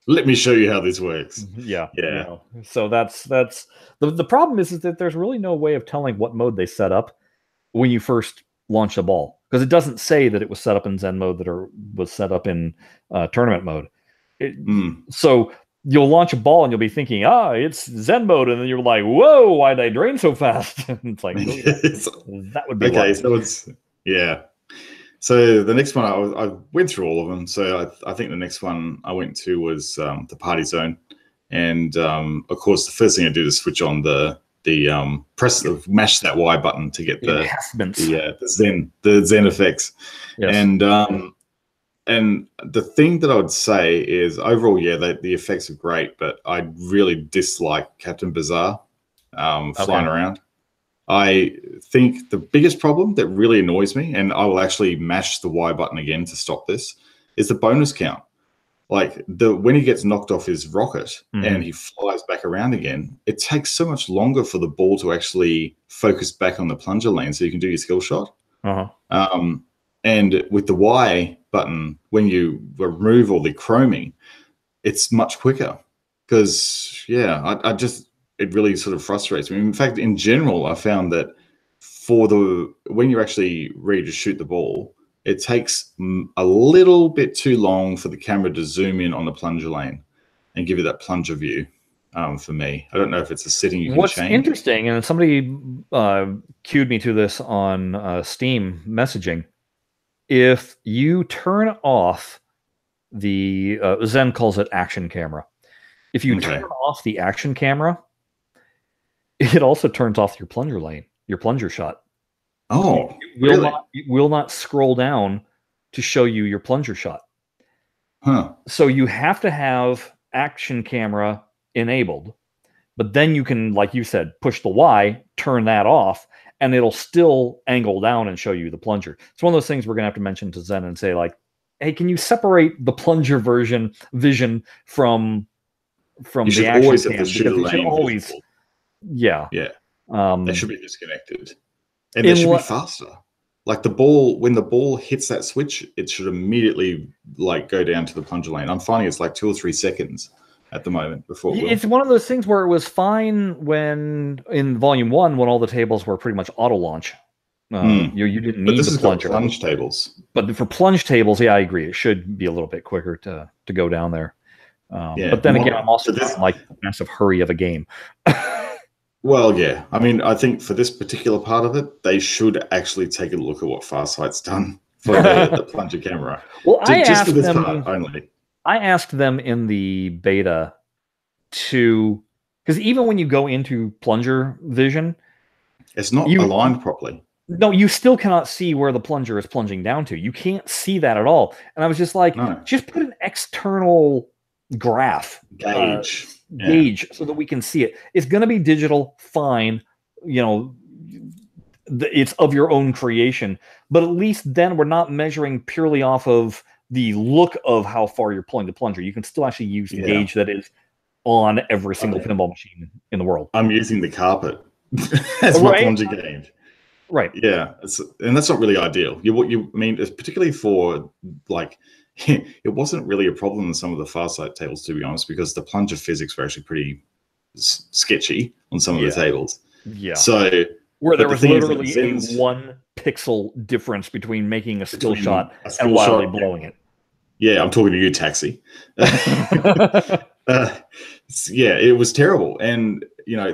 B: Let me show you how this works.
A: Yeah. You know. So that's the problem is that there's really no way of telling what mode they set up when you first launch a ball, because it doesn't say that it was set up in Zen mode was set up in tournament mode. So you'll launch a ball and you'll be thinking, it's Zen mode, and then you're like, whoa, why did I drain so fast? It's like, that would be
B: okay. So it's So the next one, I went through all of them. So I think the next one I went to was the Party Zone, and of course the first thing I did is switch on the mash that Y button to get the Zen effects. And the thing that I would say is overall, the effects are great, but I really dislike Captain Bizarre flying around. I think the biggest problem that really annoys me, and I will actually mash the Y button again to stop this, is the bonus count. Like when he gets knocked off his rocket and he flies back around again, it takes so much longer for the ball to actually focus back on the plunger lane so you can do your skill shot. And with the Y button, when you remove all the chroming, it's much quicker. Because, it really sort of frustrates me. In fact, in general, I found that when you're actually ready to shoot the ball, it takes a little bit too long for the camera to zoom in on the plunger lane and give you that plunger view. for me. I don't know if it's a setting you can
A: What's
B: change.
A: interesting, and somebody cued me to this on Steam messaging, if you turn off the Zen calls it action camera. If you turn off the action camera, it also turns off your plunger lane, your plunger shot.
B: Oh,
A: it will not scroll down to show you your plunger shot.
B: Huh.
A: So you have to have action camera enabled, but then you can, like you said, push the Y, turn that off, and it'll still angle down and show you the plunger. It's one of those things we're going to have to mention to Zen and say, like, hey, can you separate the plunger vision from the action cam? Because it should always visible. Yeah.
B: They should be disconnected. And they should be faster. Like the ball, when the ball hits that switch, it should immediately like go down to the plunger lane. I'm finding it's like 2 or 3 seconds at the moment before
A: it's one of those things where it was fine when in Volume 1 when all the tables were pretty much auto launch. You didn't need the plunger.
B: Plunge tables.
A: But for plunge tables, yeah, I agree. It should be a little bit quicker to go down there. But then again, I'm also like a massive hurry of a game.
B: Well, yeah. I mean, I think for this particular part of it, they should actually take a look at what Farsight's done for the plunger camera.
A: Well,
B: just for this part only.
A: I asked them in the beta because even when you go into plunger vision,
B: it's not aligned properly.
A: No, you still cannot see where the plunger is plunging down to. You can't see that at all. And I was just like, just put an external graph
B: gauge
A: so that we can see it. It's going to be digital, fine. It's of your own creation, but at least then we're not measuring purely off of the look of how far you're pulling the plunger. You can still actually use the gauge that is on every single pinball machine in the world.
B: I'm using the carpet as my plunger gauge.
A: Right.
B: Yeah, and that's not really ideal. I mean, particularly for like, it wasn't really a problem in some of the Farsight tables, to be honest, because the plunger physics were actually pretty sketchy on some of the tables.
A: Yeah.
B: So
A: where there was literally a 1 pixel difference between making a skill shot and wildly blowing it.
B: Yeah, I'm talking to you, Taxi. Yeah, it was terrible. And,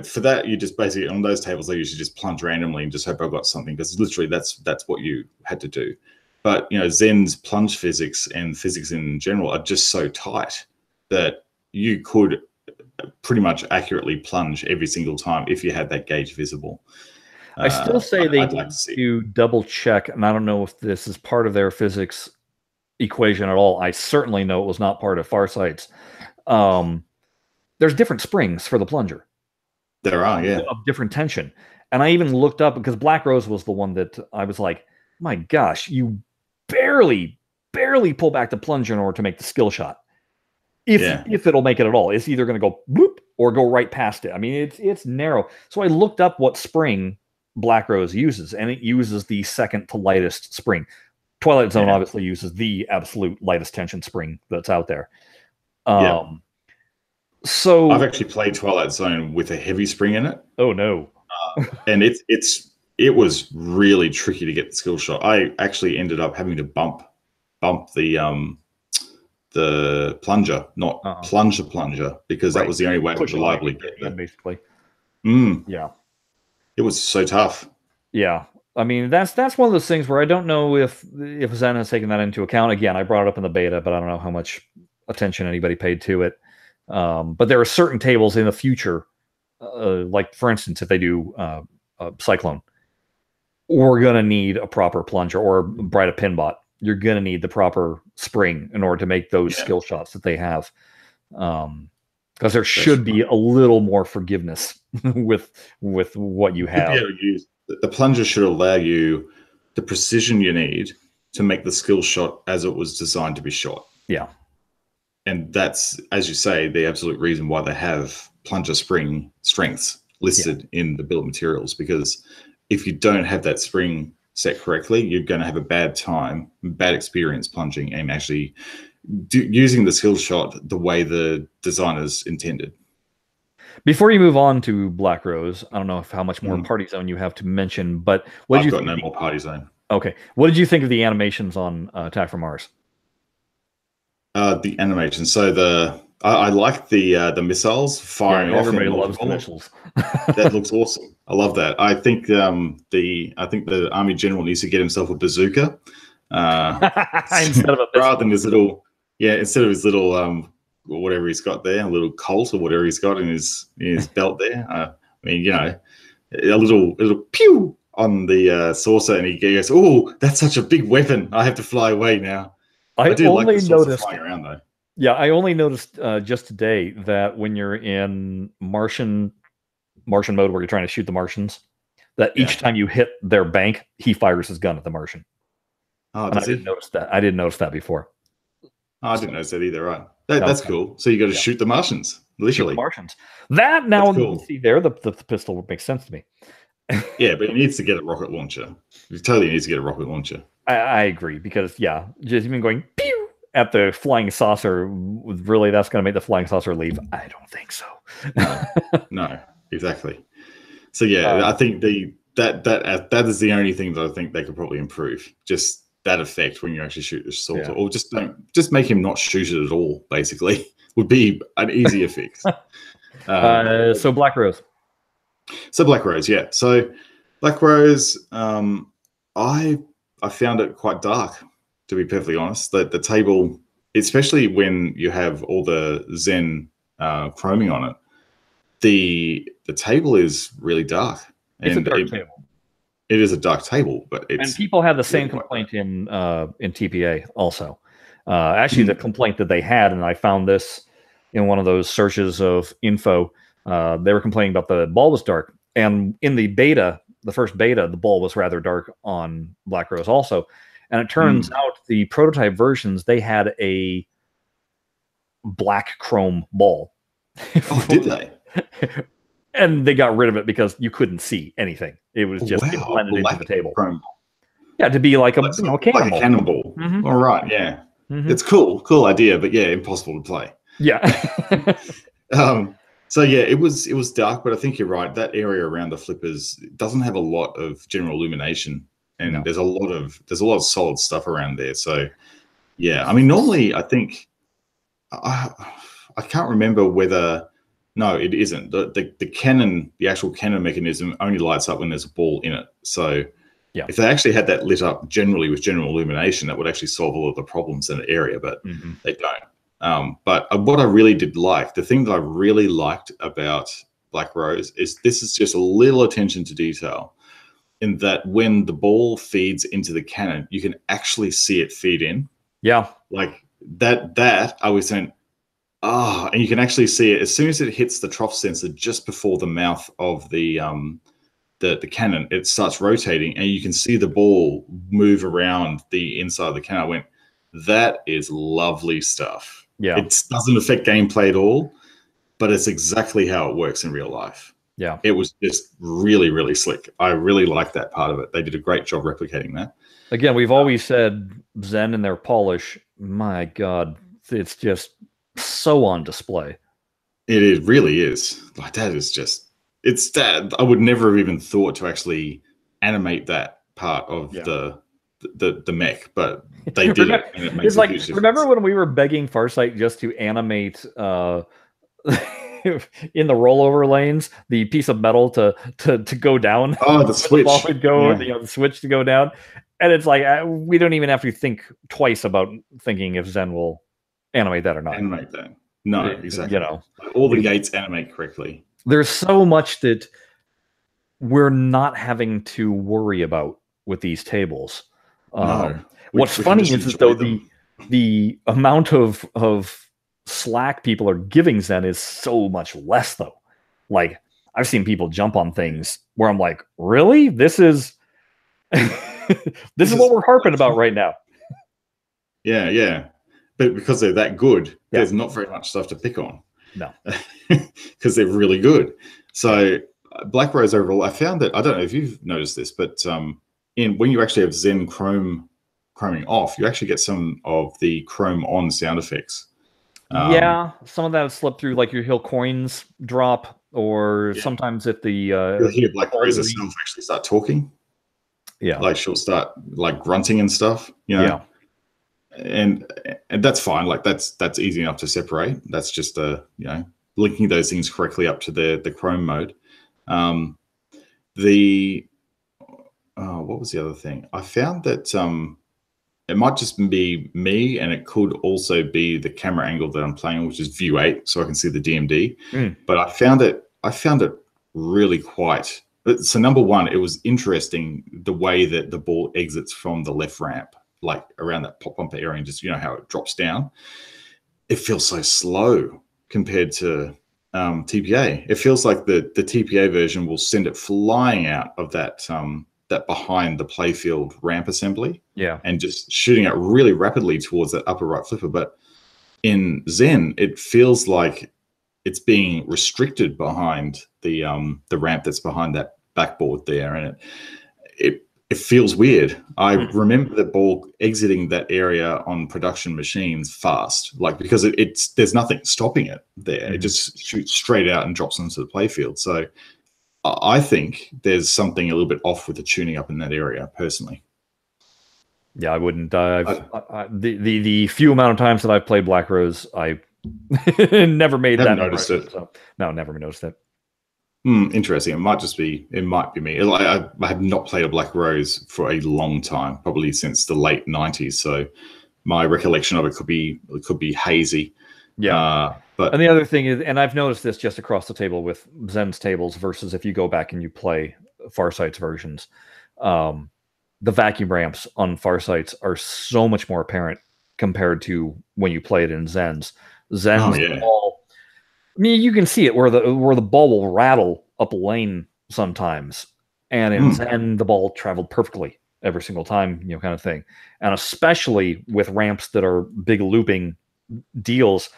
B: for that, you just basically, on those tables, they usually just plunge randomly and just hope I got something, because literally that's what you had to do. But, Zen's plunge physics and physics in general are just so tight that you could pretty much accurately plunge every single time if you had that gauge visible.
A: I still say they need to double check, and I don't know if this is part of their physics equation at all. I certainly know it was not part of Farsight's. There's different springs for the plunger.
B: There are, yeah.
A: Of different tension. And I even looked up, because Black Rose was the one that I was like, my gosh, you barely pull back the plunger in order to make the skill shot. If it'll make it at all. It's either going to go bloop or go right past it. I mean, it's narrow. So I looked up what spring Black Rose uses, and it uses the second to lightest spring. Twilight Zone obviously uses the absolute lightest tension spring that's out there. So
B: I've actually played Twilight Zone with a heavy spring in it.
A: Oh no.
B: And it was really tricky to get the skill shot. I actually ended up having to bump the plunger, not plunger, because that was the only way I could reliably get that.
A: Basically.
B: Yeah. It was so tough.
A: Yeah. I mean, that's one of those things where I don't know if Zen has taken that into account. Again, I brought it up in the beta, but I don't know how much attention anybody paid to it. But there are certain tables in the future, like for instance, if they do Cyclone, we're going to need a proper plunger, or Bride of Pinbot. You're going to need the proper spring in order to make those skill shots that they have. Because there should be a little more forgiveness with what you have.
B: The plunger should allow you the precision you need to make the skill shot as it was designed to be shot.
A: Yeah.
B: And that's, as you say, the absolute reason why they have plunger spring strengths listed in the bill of materials, because if you don't have that spring set correctly, you're going to have a bad experience plunging and actually using the skill shot the way the designers intended. Before
A: you move on to Black Rose, I don't know how much more Party Zone you have to mention, but
B: I've got no more Party Zone.
A: Okay. What did you think of the animations on Attack from Mars?
B: The animation. So I like the missiles firing off.
A: Everybody loves the missiles.
B: That looks awesome. I love that. I think the Army General needs to get himself a bazooka
A: instead of a pistol.
B: rather than his little instead of his little whatever he's got there, a little Colt or whatever he's got in his belt there. I mean, you know, a little pew on the saucer, and he goes, "Oh, that's such a big weapon! I have to fly away now." I do like the saucer flying around though.
A: Yeah, I only noticed just today that when you're in Martian mode, where you're trying to shoot the Martians, that each time you hit their bank, he fires his gun at the Martian.
B: Oh,
A: and I didn't notice that. I didn't notice that before.
B: Oh, I didn't notice that either. Right, that's cool. So you got to shoot the Martians, literally.
A: Shoot the Martians. That now, cool. See there, the pistol would make sense to me.
B: Yeah, but he needs to get a rocket launcher. He totally needs to get a rocket launcher.
A: I agree, because just even going pew at the flying saucer, really, that's going to make the flying saucer leave? I don't think so.
B: No, exactly. So I think that is the only thing that I think they could probably improve. Just that effect when you actually shoot the saucer, or just make him not shoot it at all. Basically, would be an easier fix.
A: So Black Rose.
B: So Black Rose, yeah. So Black Rose, I found it quite dark, to be perfectly honest. The table, especially when you have all the Zen chroming on it, the table is really dark.
A: It's a dark table.
B: It is a dark table, but
A: and people have the same complaint in TPA also. Actually, the complaint that they had, and I found this in one of those searches of info. They were complaining about the ball was dark, and in the beta, the first beta, the ball was rather dark on Black Rose also. And it turns out the prototype versions, they had a black chrome ball.
B: Oh, did they?
A: And they got rid of it because you couldn't see anything. It was just it blended into the table.
B: Chrome.
A: Yeah, to be like a cannonball.
B: Like a cannonball. Mm-hmm. All right, yeah. Mm-hmm. It's cool idea, but impossible to play.
A: Yeah.
B: So it was dark, but I think you're right. That area around the flippers doesn't have a lot of general illumination, and there's a lot of solid stuff around there. So I mean, normally I think I can't remember whether it isn't the cannon, the actual cannon mechanism only lights up when there's a ball in it. So if they actually had that lit up generally with general illumination, that would actually solve all of the problems in the area, but they don't. But what I really did like, the thing that I really liked about Black Rose is this is just a little attention to detail, in that when the ball feeds into the cannon, you can actually see it feed in. Yeah. Like that I was saying, and you can actually see it as soon as it hits the trough sensor just before the mouth of the cannon, it starts rotating, and you can see the ball move around the inside of the cannon. I went, that is lovely stuff. Yeah. It doesn't affect gameplay at all, but it's exactly how it works in real life. Yeah. It was just really, really slick. I really liked that part of it. They did a great job replicating that.
A: Again, we've always said Zen and their polish, my God, it's just so on display.
B: It really is. Like, that is just, it's that I would never have even thought to actually animate that part of the mech, but they did it, and it makes a huge difference.
A: Remember when we were begging Farsight just to animate in the rollover lanes the piece of metal to go down?
B: Oh, the switch.
A: The ball would go, the switch to go down, and it's like we don't even have to think twice about thinking if Zen will animate that or not.
B: Animate that? No, exactly. All the gates animate correctly.
A: There's so much that we're not having to worry about with these tables. What's funny is though the amount of slack people are giving Zen is so much less though. Like, I've seen people jump on things where I'm like, really? This is this is what we're harping about right now.
B: Yeah. But because they're that good, there's not very much stuff to pick on.
A: No.
B: Because they're really good. So Black Rose overall, I found that, I don't know if you've noticed this, but when you actually have Zen chroming off, you actually get some of the chrome on sound effects.
A: Some of that slipped through, like you hear coins drop, or sometimes if the
B: you'll hear Black Rose herself actually start talking. Yeah, like she'll start like grunting and stuff. and that's fine. Like that's easy enough to separate. That's just linking those things correctly up to the Chrome mode. What was the other thing? I found that it might just be me, and it could also be the camera angle that I'm playing, which is view 8, so I can see the DMD. But I found it really quite. So number one, it was interesting the way that the ball exits from the left ramp, like around that pop bumper area, and just how it drops down. It feels so slow compared to TPA. It feels like the TPA version will send it flying out of that behind the playfield ramp assembly, and just shooting it really rapidly towards that upper right flipper. But in Zen, it feels like it's being restricted behind the ramp that's behind that backboard there, and it feels weird. I remember the ball exiting that area on production machines fast, like because there's nothing stopping it there. It just shoots straight out and drops onto the playfield. So I think there's something a little bit off with the tuning up in that area, personally.
A: Yeah, I wouldn't. The few amount of times that I've played Black Rose, I never made that.
B: Noticed it.
A: So, no, never noticed it.
B: Interesting. It might be me. I have not played a Black Rose for a long time, probably since the late 90s. So my recollection of it could be hazy.
A: Yeah. And the other thing is, and I've noticed this just across the table with Zen's tables versus if you go back and you play Farsight's versions, the vacuum ramps on Farsight's are so much more apparent compared to when you play it in Zen's. Ball, I mean, you can see it where the ball will rattle up a lane sometimes, and in Zen the ball traveled perfectly every single time, kind of thing. And especially with ramps that are big looping deals.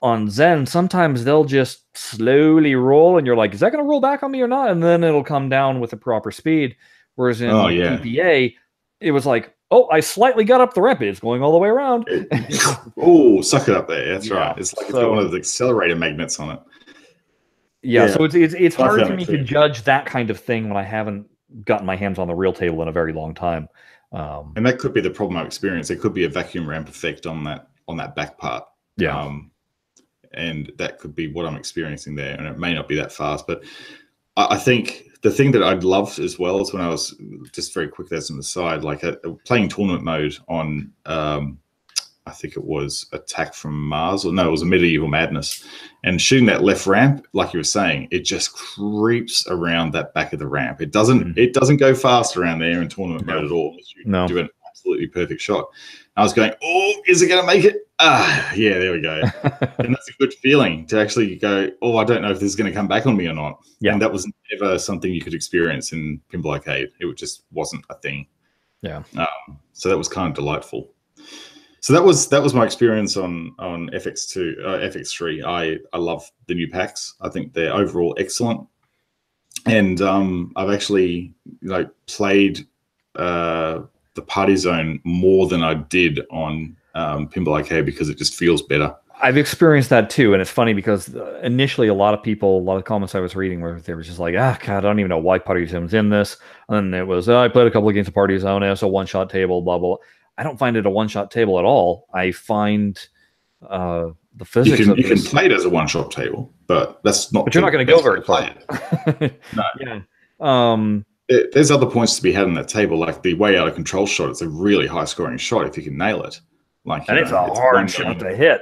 A: On Zen, sometimes they'll just slowly roll, and you're like, is that going to roll back on me or not? And then it'll come down with the proper speed. Whereas in DPA, it was like, oh, I slightly got up the ramp. It's going all the way around.
B: Oh, suck it up there. That's right. It's like it's got one of the accelerator magnets on it.
A: Yeah, so it's hard for me to judge that kind of thing when I haven't gotten my hands on the real table in a very long time.
B: And that could be the problem I've experienced. There could be a vacuum ramp effect on that back part.
A: Yeah.
B: And that could be what I'm experiencing there, and it may not be that fast. But I think the thing that I'd loved as well is when I was, just very quick as an aside, like playing tournament mode on, I think it was Attack from Mars, or no, it was a Medieval Madness, and shooting that left ramp, like you were saying, it just creeps around that back of the ramp. It doesn't go fast around there in tournament mode at all. You do an absolutely perfect shot. I was going, oh, is it going to make it? Yeah, there we go. And that's a good feeling to actually go, oh, I don't know if this is going to come back on me or not. Yeah. And that was never something you could experience in BlahCade. It just wasn't a thing.
A: Yeah.
B: So that was kind of delightful. So that was my experience on FX3. I love the new packs. I think they're overall excellent. And I've actually played the Party Zone more than I did on BlahCade because it just feels better.
A: I've experienced that too, and it's funny because initially a lot of comments I was reading where they were just like, God, I don't even know why Party Zone's in this. And then it was, I played a couple of games of Party Zone, it's a one-shot table, blah, blah. I don't find it a one-shot table at all. I find the physics
B: you can play it as a one-shot table, but that's not.
A: But you're not going to go very far.
B: No. Yeah. There's other points to be had on that table, like the way out of control shot. It's a really high-scoring shot if you can nail it.
A: And it's a hard shot to hit.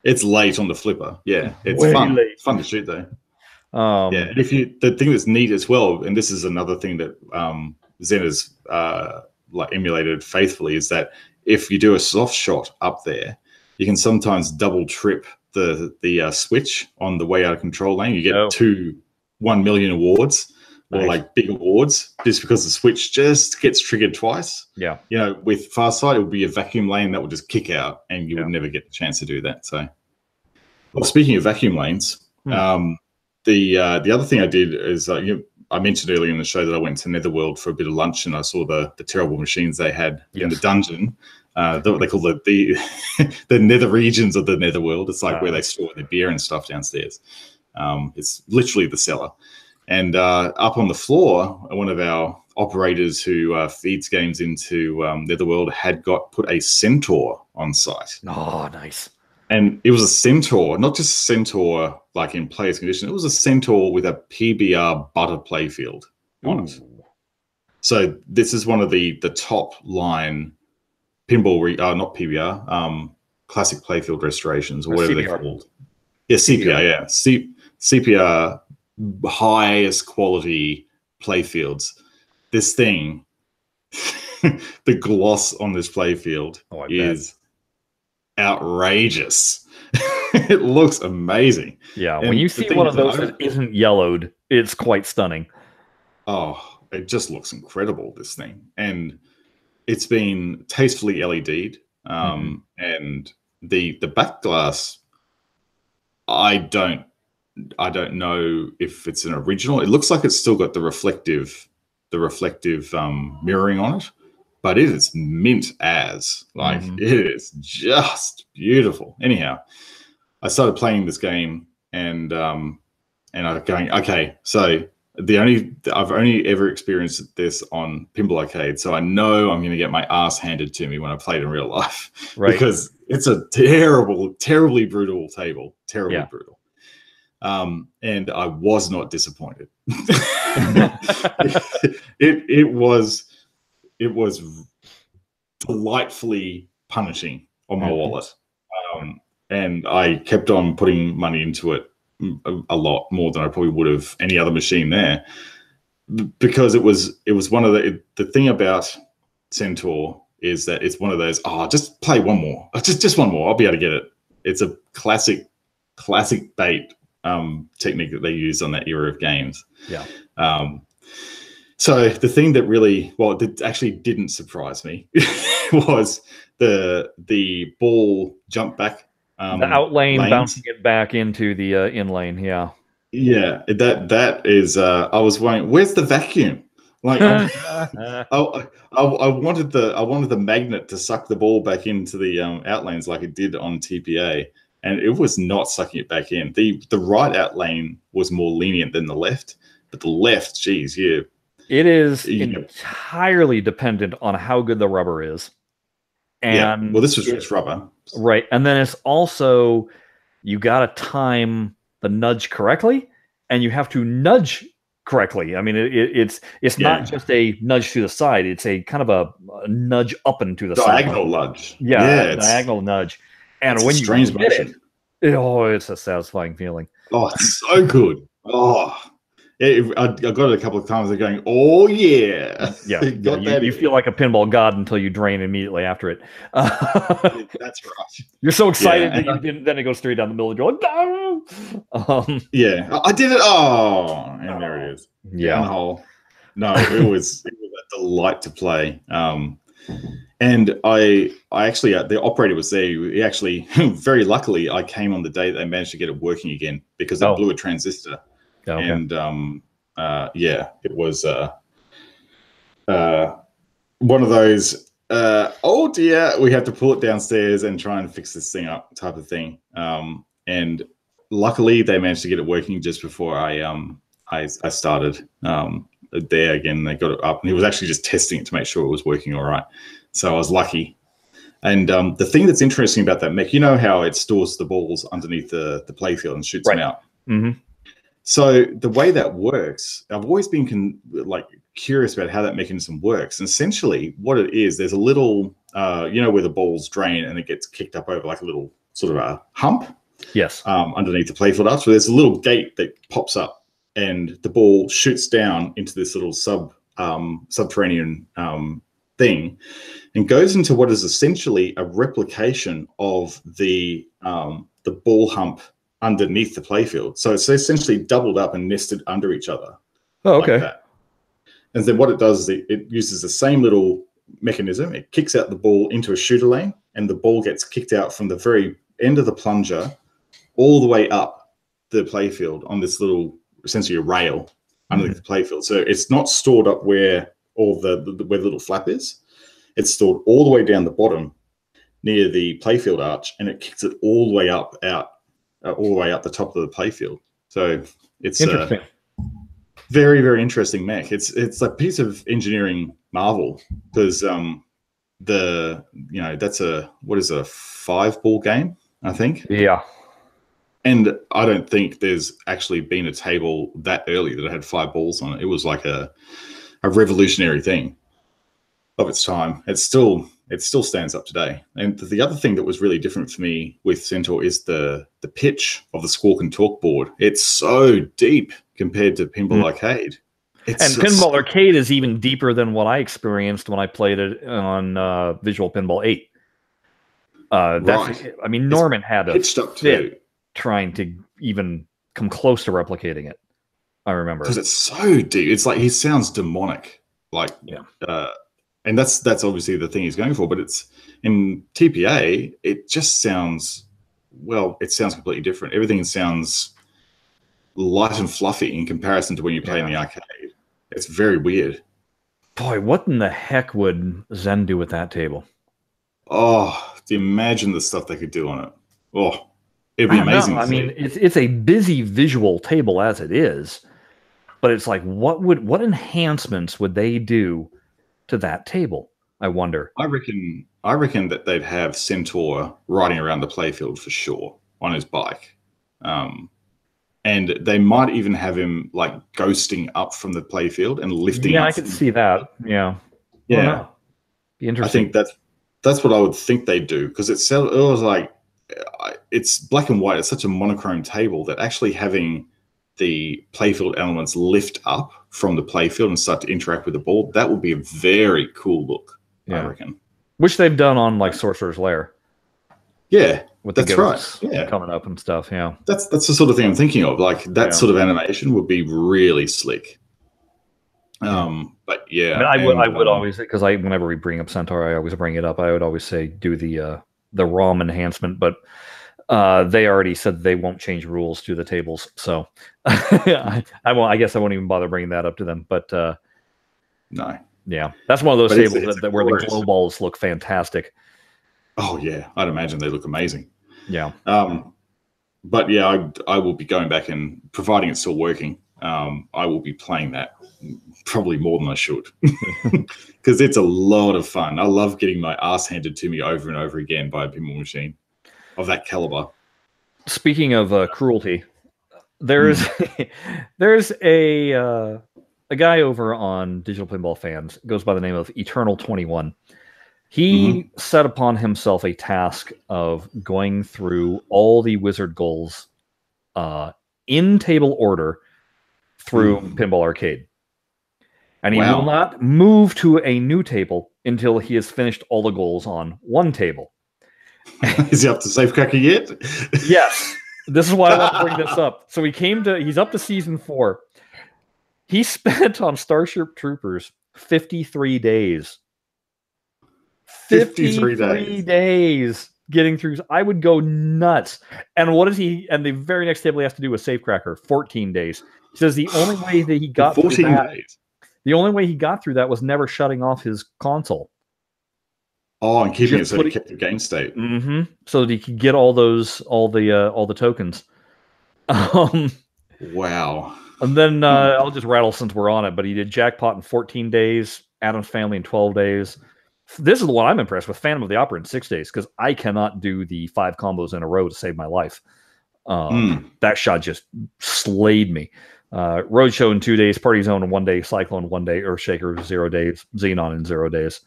B: It's late on the flipper. Yeah, it's fun. It's fun to shoot though. Yeah, and the thing that's neat as well, and this is another thing that Zen has emulated faithfully, is that if you do a soft shot up there, you can sometimes double trip the switch on the way out of control lane. You get 2 1 million awards. Or like big awards, just because the switch just gets triggered twice. Yeah. With Farsight, it would be a vacuum lane that would just kick out, and you would never get the chance to do that. So, well, speaking of vacuum lanes, the other thing I did is I mentioned earlier in the show that I went to Netherworld for a bit of lunch, and I saw the terrible machines they had in the dungeon. They call the nether regions of the Netherworld. It's like where they store their beer and stuff downstairs. It's literally the cellar. And up on the floor, one of our operators who feeds games into Netherworld had put a centaur on site.
A: Oh, nice.
B: And it was a centaur, not just a centaur like in player's condition. It was a centaur with a PBR butter playfield on it. So this is one of the top line pinball, not PBR, classic playfield restorations or whatever they're called. Yeah, CPR, yeah. CPR, highest quality playfields. This thing, the gloss on this playfield is outrageous. It looks amazing.
A: Yeah, when you see one of those that isn't yellowed, it's quite stunning.
B: Oh, it just looks incredible, this thing. And it's been tastefully LED'd. And the back glass, I don't know if it's an original. It looks like it's still got the reflective mirroring on it, but it is mint as. Like, it is just beautiful. Anyhow, I started playing this game and I'm going, okay, so I've only ever experienced this on Pinball Arcade, so I know I'm going to get my ass handed to me when I play it in real life, because it's a terribly brutal table, terribly brutal. And I was not disappointed. it was delightfully punishing on my wallet, and I kept on putting money into it, a lot more than I probably would have any other machine there, because it was one of the thing about Centaur is that it's one of those, just play one more, just one more, I'll be able to get it. It's a classic bait technique that they used on that era of games.
A: Yeah.
B: So the thing that really, that actually didn't surprise me was the ball jump back.
A: The out lane bouncing it back into the in lane. Yeah.
B: Yeah. That is, I was wondering, where's the vacuum? Like, I wanted the magnet to suck the ball back into the out lanes like it did on TPA, and it was not sucking it back in. The right out lane was more lenient than the left, but the left, geez, it is
A: entirely dependent on how good the rubber is. And
B: this was just rubber,
A: right? And then it's also, you got to time the nudge correctly, and you have to nudge correctly. I mean, it's not just a nudge to the side; it's a kind of a nudge up and to the
B: diagonal
A: side.
B: nudge.
A: Yeah, diagonal nudge. And when you get it, it's a satisfying feeling.
B: Oh, it's so good. Oh. I got it a couple of times. They're going, oh yeah,
A: you feel like a pinball god until you drain immediately after it.
B: That's right.
A: You're so excited that then it goes straight down the middle of the door.
B: I did it. Oh, and there it is.
A: Yeah.
B: Down the hole. No, it was a delight to play. And I actually, the operator was there. He actually, very luckily, I came on the day they managed to get it working again, because it blew a transistor.
A: Okay.
B: And it was one of those oh dear, we have to pull it downstairs and try and fix this thing up type of thing. And luckily they managed to get it working just before I started there again. They got it up, and he was actually just testing it to make sure it was working all right. So I was lucky. And the thing that's interesting about that mech, you know how it stores the balls underneath the playfield and shoots them out.
A: Mm-hmm.
B: So the way that works, I've always been curious about how that mechanism works. And essentially what it is, there's a little, where the balls drain and it gets kicked up over like a little sort of a hump.
A: Yes.
B: Underneath the playfield arch. So there's a little gate that pops up, and the ball shoots down into this little subterranean thing, and goes into what is essentially a replication of the ball hump underneath the playfield. So it's essentially doubled up and nested under each other.
A: Oh, okay.
B: Like that. And then what it does is it uses the same little mechanism. It kicks out the ball into a shooter lane, and the ball gets kicked out from the very end of the plunger all the way up the playfield on this little, essentially a rail underneath the playfield. So it's not stored up where all where the little flap is. It's stored all the way down the bottom near the playfield arch, and it kicks it all the way up the top of the playfield. So it's
A: interesting.
B: very, very interesting mech. It's a piece of engineering marvel because that's a 5-ball game, I think.
A: Yeah.
B: And I don't think there's actually been a table that early that had 5 balls on it. It was like a revolutionary thing of its time. It still stands up today. And the other thing that was really different for me with Centaur is the pitch of the Squawk and Talk board. It's so deep compared to Pinball Arcade.
A: And Pinball Arcade is even deeper than what I experienced when I played it on Visual Pinball 8.
B: Right.
A: I mean, Norman had a
B: pitched up
A: fit trying to even come close to replicating it. I remember.
B: Because it's so deep. It's like he sounds demonic. Like, and that's obviously the thing he's going for. But it's in TPA, it just sounds, it sounds completely different. Everything sounds light and fluffy in comparison to when you play in the arcade. It's very weird.
A: Boy, what in the heck would Zen do with that table?
B: Oh, imagine the stuff they could do on it. Oh, it'd be amazing.
A: I mean, it's a busy visual table as it is, but it's like, what enhancements would they do to that table? I wonder.
B: I reckon that they'd have Centaur riding around the playfield for sure on his bike. And they might even have him like ghosting up from the playfield and lifting.
A: Yeah, I could see that. Yeah.
B: Yeah.
A: Be interesting.
B: I think that's what I would think they'd do, because it was like, it's black and white. It's such a monochrome table that actually having the playfield elements lift up from the playfield and start to interact with the ball, that would be a very cool look, I reckon.
A: Which they've done on like Sorcerer's Lair.
B: Yeah,
A: with
B: that's right. Yeah,
A: coming up and stuff. Yeah,
B: that's the sort of thing I'm thinking of. Like that sort of animation would be really slick. But yeah,
A: I mean, I would always, because whenever we bring up Centaur, I always bring it up. I would always say do the ROM enhancement, but they already said they won't change rules to the tables, so I won't. I guess I won't even bother bringing that up to them. But
B: no,
A: yeah, that's one of those tables where the glow balls look fantastic.
B: Oh yeah, I'd imagine they look amazing.
A: Yeah.
B: But yeah, I will be going back, and providing it's still working, I will be playing that probably more than I should, because it's a lot of fun. I love getting my ass handed to me over and over again by a pinball machine of that caliber.
A: Speaking of cruelty, there's a guy over on Digital Pinball Fans, goes by the name of Eternal21. He set upon himself a task of going through all the wizard goals in table order through Pinball Arcade. And he will not move to a new table until he has finished all the goals on one table.
B: Is he up to Safecracker yet?
A: Yes. This is why I want to bring this up. So he's up to season 4. He spent on Starship Troopers 53 days. 53 days getting through. I would go nuts. And what is he? And the very next table he has to do is Safecracker, 14 days. He says the only way that he got 14 days. The only way he got through that was never shutting off his console.
B: Oh, and keeping it so he kept the game state.
A: So that he could get all the tokens.
B: Wow.
A: And then I'll just rattle since we're on it, but he did Jackpot in 14 days, Addams Family in 12 days. This is the one I'm impressed with, Phantom of the Opera in 6 days, because I cannot do the 5 combos in a row to save my life. That shot just slayed me. Roadshow in 2 days, Party Zone in 1 day, Cyclone 1 day, Earthshaker 0 days, Xenon in 0 days.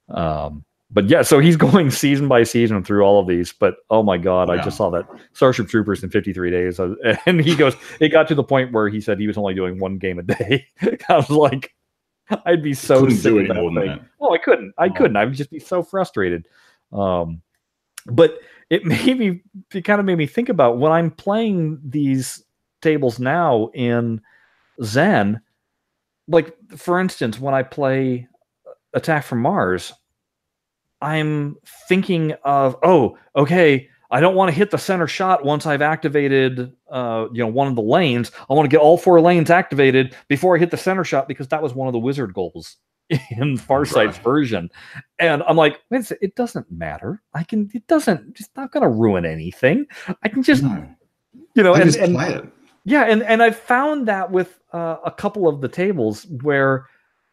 A: But yeah, so he's going season by season through all of these. But oh my God, I just saw that Starship Troopers in 53 days. And he goes, it got to the point where he said he was only doing 1 game a day. I was like, I'd be so sick of that thing. Oh, I couldn't. I would just be so frustrated. But it kind of made me think about when I'm playing these tables now in Zen. Like, for instance, when I play Attack from Mars, I'm thinking of, okay, I don't want to hit the center shot once I've activated one of the lanes. I want to get all 4 lanes activated before I hit the center shot, because that was one of the wizard goals in Farsight's version. And I'm like, wait a second, it doesn't matter. It's not going to ruin anything. I can just,
B: just play it.
A: Yeah, and I've found that with a couple of the tables where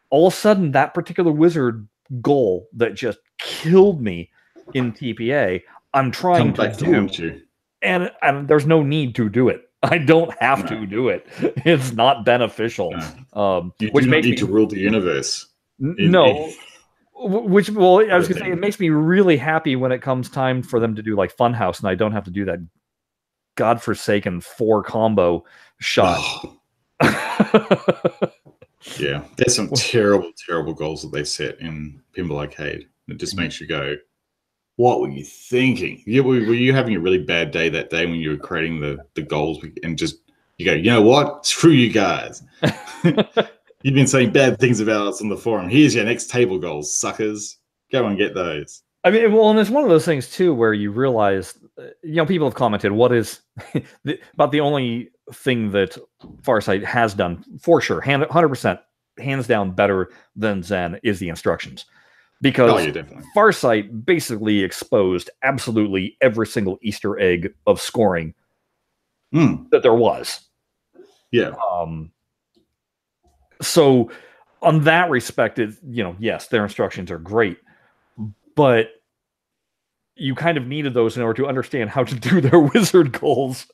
A: all of a sudden that particular wizard goal that just killed me in TPA, I'm trying
B: Come
A: to
B: back to
A: do,
B: haunt you.
A: and there's no need to do it. I don't have
B: No,
A: to do it. It's not beneficial.
B: no. You do
A: Which
B: not
A: makes
B: need
A: me
B: to rule the universe.
A: no. Which, well, I was
B: Other
A: gonna say,
B: thing.
A: it makes me really happy when it comes time for them to do like Funhouse, and I don't have to do that godforsaken 4 combo shot.
B: Oh, yeah, there's some terrible, terrible goals that they set in Pinball Arcade. It just makes you go, "What were you thinking? Were you having a really bad day that day when you were creating the goals and just you go, you know what? Screw you guys. You've been saying bad things about us on the forum. Here's your next table goals, suckers. Go and get those."
A: I mean, well, and it's one of those things too where you realize, people have commented, what is about the only thing that Farsight has done for sure, 100%, hands down, better than Zen is the instructions, because
B: yeah, definitely.
A: Farsight basically exposed absolutely every single Easter egg of scoring that there was.
B: Yeah.
A: So, on that respect, yes, their instructions are great, but you kind of needed those in order to understand how to do their wizard goals.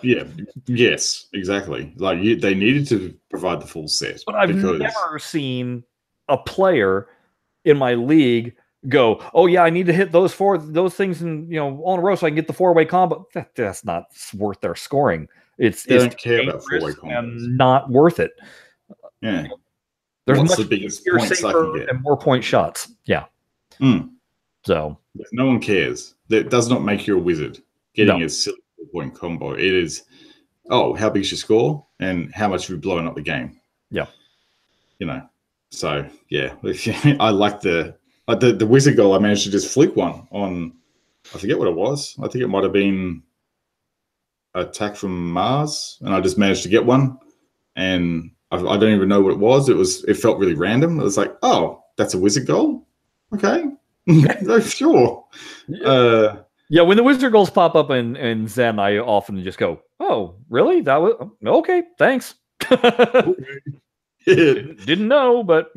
B: Yeah. Yes. Exactly. Like they needed to provide the full set.
A: But I've never seen a player in my league go, "Oh yeah, I need to hit those things in all in a row so I can get the 4-way combo." That's not worth their scoring.
B: They don't care about 4-way combos.
A: And not worth it.
B: Yeah.
A: There's
B: What's
A: much
B: the biggest
A: easier,
B: points I
A: safer,
B: can get?
A: and more point shots. Yeah. So
B: no one cares. That does not make you a wizard. Getting a silly 4-point combo. It is, how big's your score and how much have you blown up the game?
A: Yeah.
B: So yeah, I like the wizard goal. I managed to just flick one on, I forget what it was. I think it might have been Attack from Mars, and I just managed to get one, and I don't even know what it was. It felt really random. It was like, oh, that's a wizard goal. Okay, no, sure.
A: Yeah, when the wizard goals pop up in Zen, I often just go, "Oh, really? That was okay. Thanks." Didn't know, but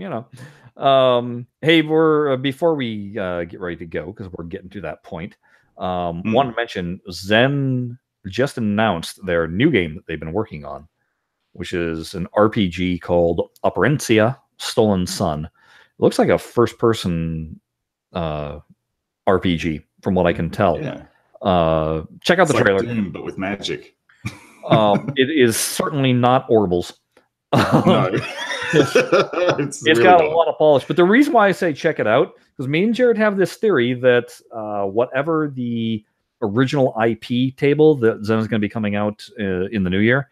A: hey, we're before we get ready to go, because we're getting to that point. Want to mention Zen just announced their new game that they've been working on, which is an RPG called Operencia Stolen Sun. It looks like a first-person RPG, from what I can tell.
B: Yeah.
A: Check out the trailer.
B: Doom, but with magic.
A: It is certainly not Orbles.
B: No.
A: it's really got a lot of polish. But the reason why I say check it out, because me and Jared have this theory that whatever the original IP table that Zen is going to be coming out in the new year,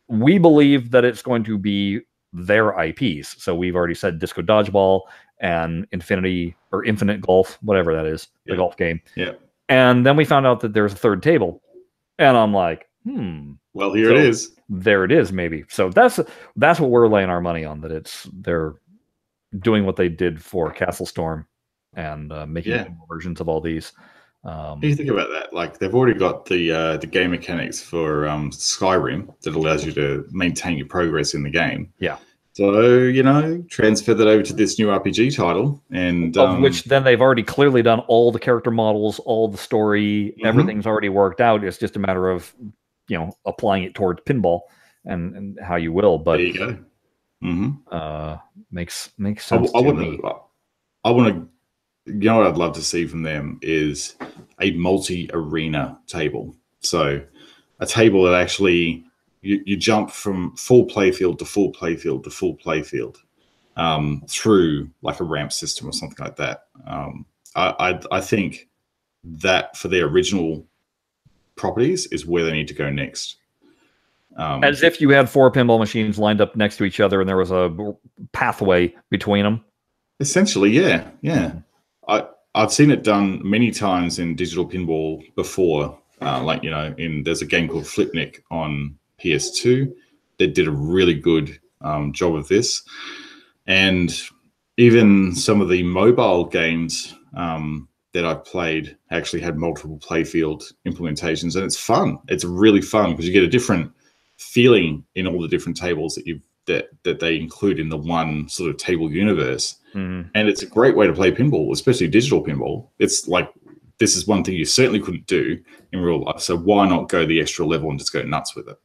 A: we believe that it's going to be their IPs. So we've already said Disco Dodgeball and Infinite Golf, whatever that is, the golf game.
B: Yeah.
A: And then we found out that there's a third table. And I'm like,
B: well, here it is.
A: There it is, maybe. So that's what we're laying our money on, that they're doing what they did for Castle Storm and making versions of all these.
B: What do you think about that? Like, they've already got the game mechanics for Skyrim that allows you to maintain your progress in the game.
A: Yeah.
B: So, transfer that over to this new RPG title. And
A: of which then they've already clearly done all the character models, all the story, everything's already worked out. It's just a matter of, applying it towards Pinball and how you will. But
B: there you go.
A: Makes sense to me.
B: I want to, what I'd love to see from them is a multi-arena table. So a table that actually you jump from full playfield to full playfield to full playfield through like a ramp system or something like that. I think that for their original properties is where they need to go next.
A: As if you had 4 pinball machines lined up next to each other and there was a pathway between them.
B: Essentially, yeah. I've seen it done many times in digital pinball before. There's a game called Flipnik on PS2 that did a really good job of this. And even some of the mobile games that I've played actually had multiple playfield implementations, and it's fun. It's really fun because you get a different feeling in all the different tables that they include in the one sort of table universe. And it's a great way to play pinball, especially digital pinball. It's like, this is one thing you certainly couldn't do in real life. So why not go the extra level and just go nuts with it?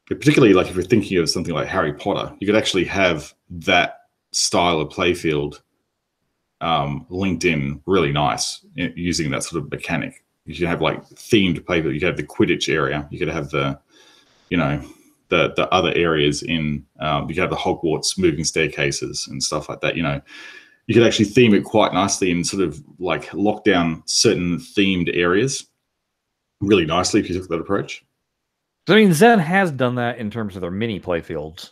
B: Particularly like if you're thinking of something like Harry Potter, you could actually have that style of playfield linked in really nice using that sort of mechanic. You could have like themed playfield. You could have the Quidditch area. You could have the, you know, the other areas in, you could have the Hogwarts moving staircases and stuff like that. You know, you could actually theme it quite nicely and sort of like lock down certain themed areas really nicely if you took that approach.
A: So, I mean, Zen has done that in terms of their mini playfields.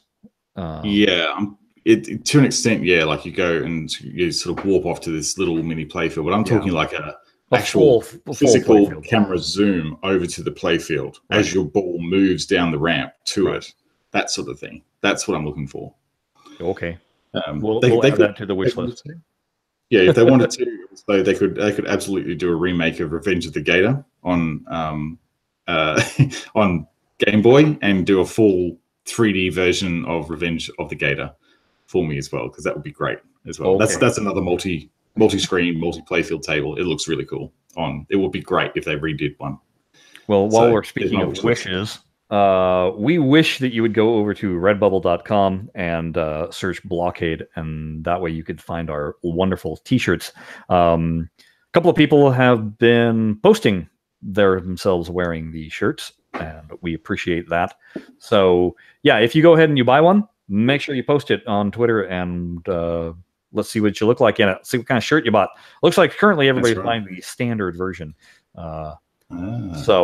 B: Yeah, to an extent, yeah. Like you go and you sort of warp off to this little mini playfield, but I'm talking like a actual physical camera zoom over to the playfield as your ball moves down the ramp to it. That sort of thing. That's what I'm looking for.
A: Okay. We'll add that to the wish list.
B: Yeah, if they wanted to, so they could absolutely do a remake of Revenge of the Gator on on Game Boy and do a full 3D version of Revenge of the Gator for me as well, because that would be great as well. Okay. That's another multi-screen, multi-playfield table. It looks really cool. It would be great if they redid one.
A: Well, while we're speaking of wishes, we wish that you would go over to redbubble.com and search BlahCade, and that way you could find our wonderful t-shirts. A couple of people have been posting themselves wearing the shirts, and we appreciate that. So yeah, if you go ahead and you buy one, make sure you post it on Twitter, and let's see what you look like in it. See what kind of shirt you bought. Looks like currently everybody's buying the standard version. So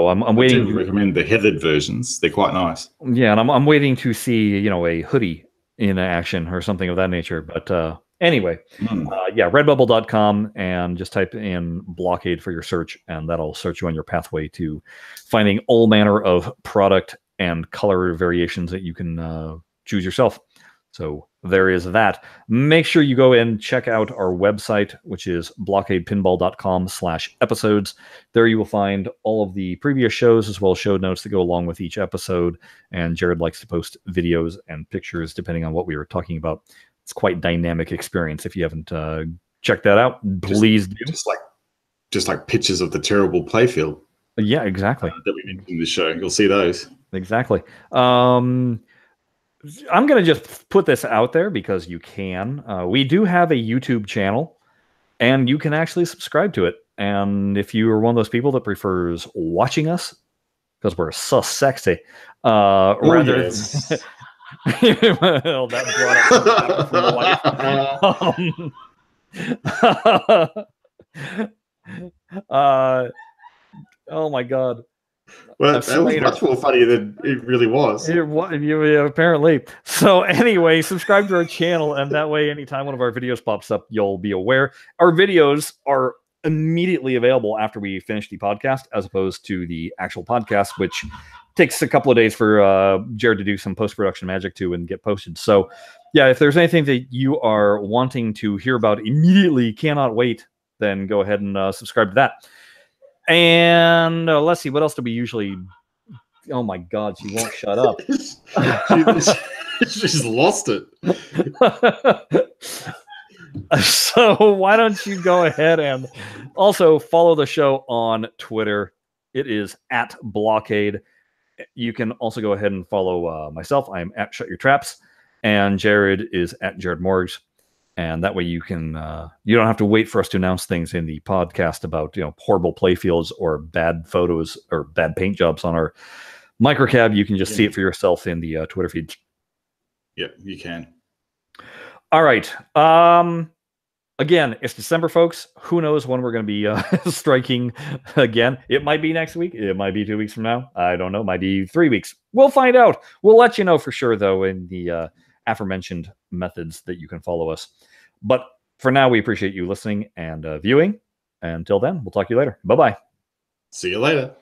A: I'm waiting.
B: I recommend the heathered versions. They're quite nice.
A: Yeah, and I'm waiting to see, you know, a hoodie in action or something of that nature. But anyway, yeah, redbubble.com, and just type in BlahCade for your search, and that'll search you on your pathway to finding all manner of product and color variations that you can choose yourself. So there is that. Make sure you go and check out our website, which is blahcadepinball.com/episodes. There you will find all of the previous shows, as well as show notes that go along with each episode. And Jared likes to post videos and pictures depending on what we were talking about. It's quite dynamic experience. If you haven't checked that out, please do.
B: Just like pictures of the terrible playfield.
A: Yeah, exactly.
B: That we mentioned in the show. You'll see those.
A: Exactly. I'm going to just put this out there because you can. We do have a YouTube channel, and you can actually subscribe to it. And if you are one of those people that prefers watching us, because we're so sexy, rather...
B: Yes.
A: Well, that brought up from the wife. Oh, my God.
B: Well, that was much more funny than it really was.
A: Apparently. So anyway, subscribe to our channel, and that way anytime one of our videos pops up, you'll be aware. Our videos are immediately available after we finish the podcast, as opposed to the actual podcast, which takes a couple of days for Jared to do some post-production magic to and get posted. So yeah, if there's anything that you are wanting to hear about immediately, cannot wait, then go ahead and subscribe to that. And let's see, what else do we usually... Oh my God, she won't shut up.
B: She's lost it.
A: So why don't you go ahead and also follow the show on Twitter. It is at BlahCade. You can also go ahead and follow myself. I'm at Shut Your Traps. And Jared is at Jared Morgs. And that way you can you don't have to wait for us to announce things in the podcast about, you know, horrible playfields or bad photos or bad paint jobs on our microcab. You can just see it for yourself in the Twitter feed.
B: Yeah, you can.
A: All right. Again, it's December, folks. Who knows when we're going to be striking again? It might be next week. It might be 2 weeks from now. I don't know. It might be 3 weeks. We'll find out. We'll let you know for sure, though, in the aforementioned methods that you can follow us. But for now, we appreciate you listening and viewing. Until then, we'll talk to you later. Bye-bye.
B: See you later.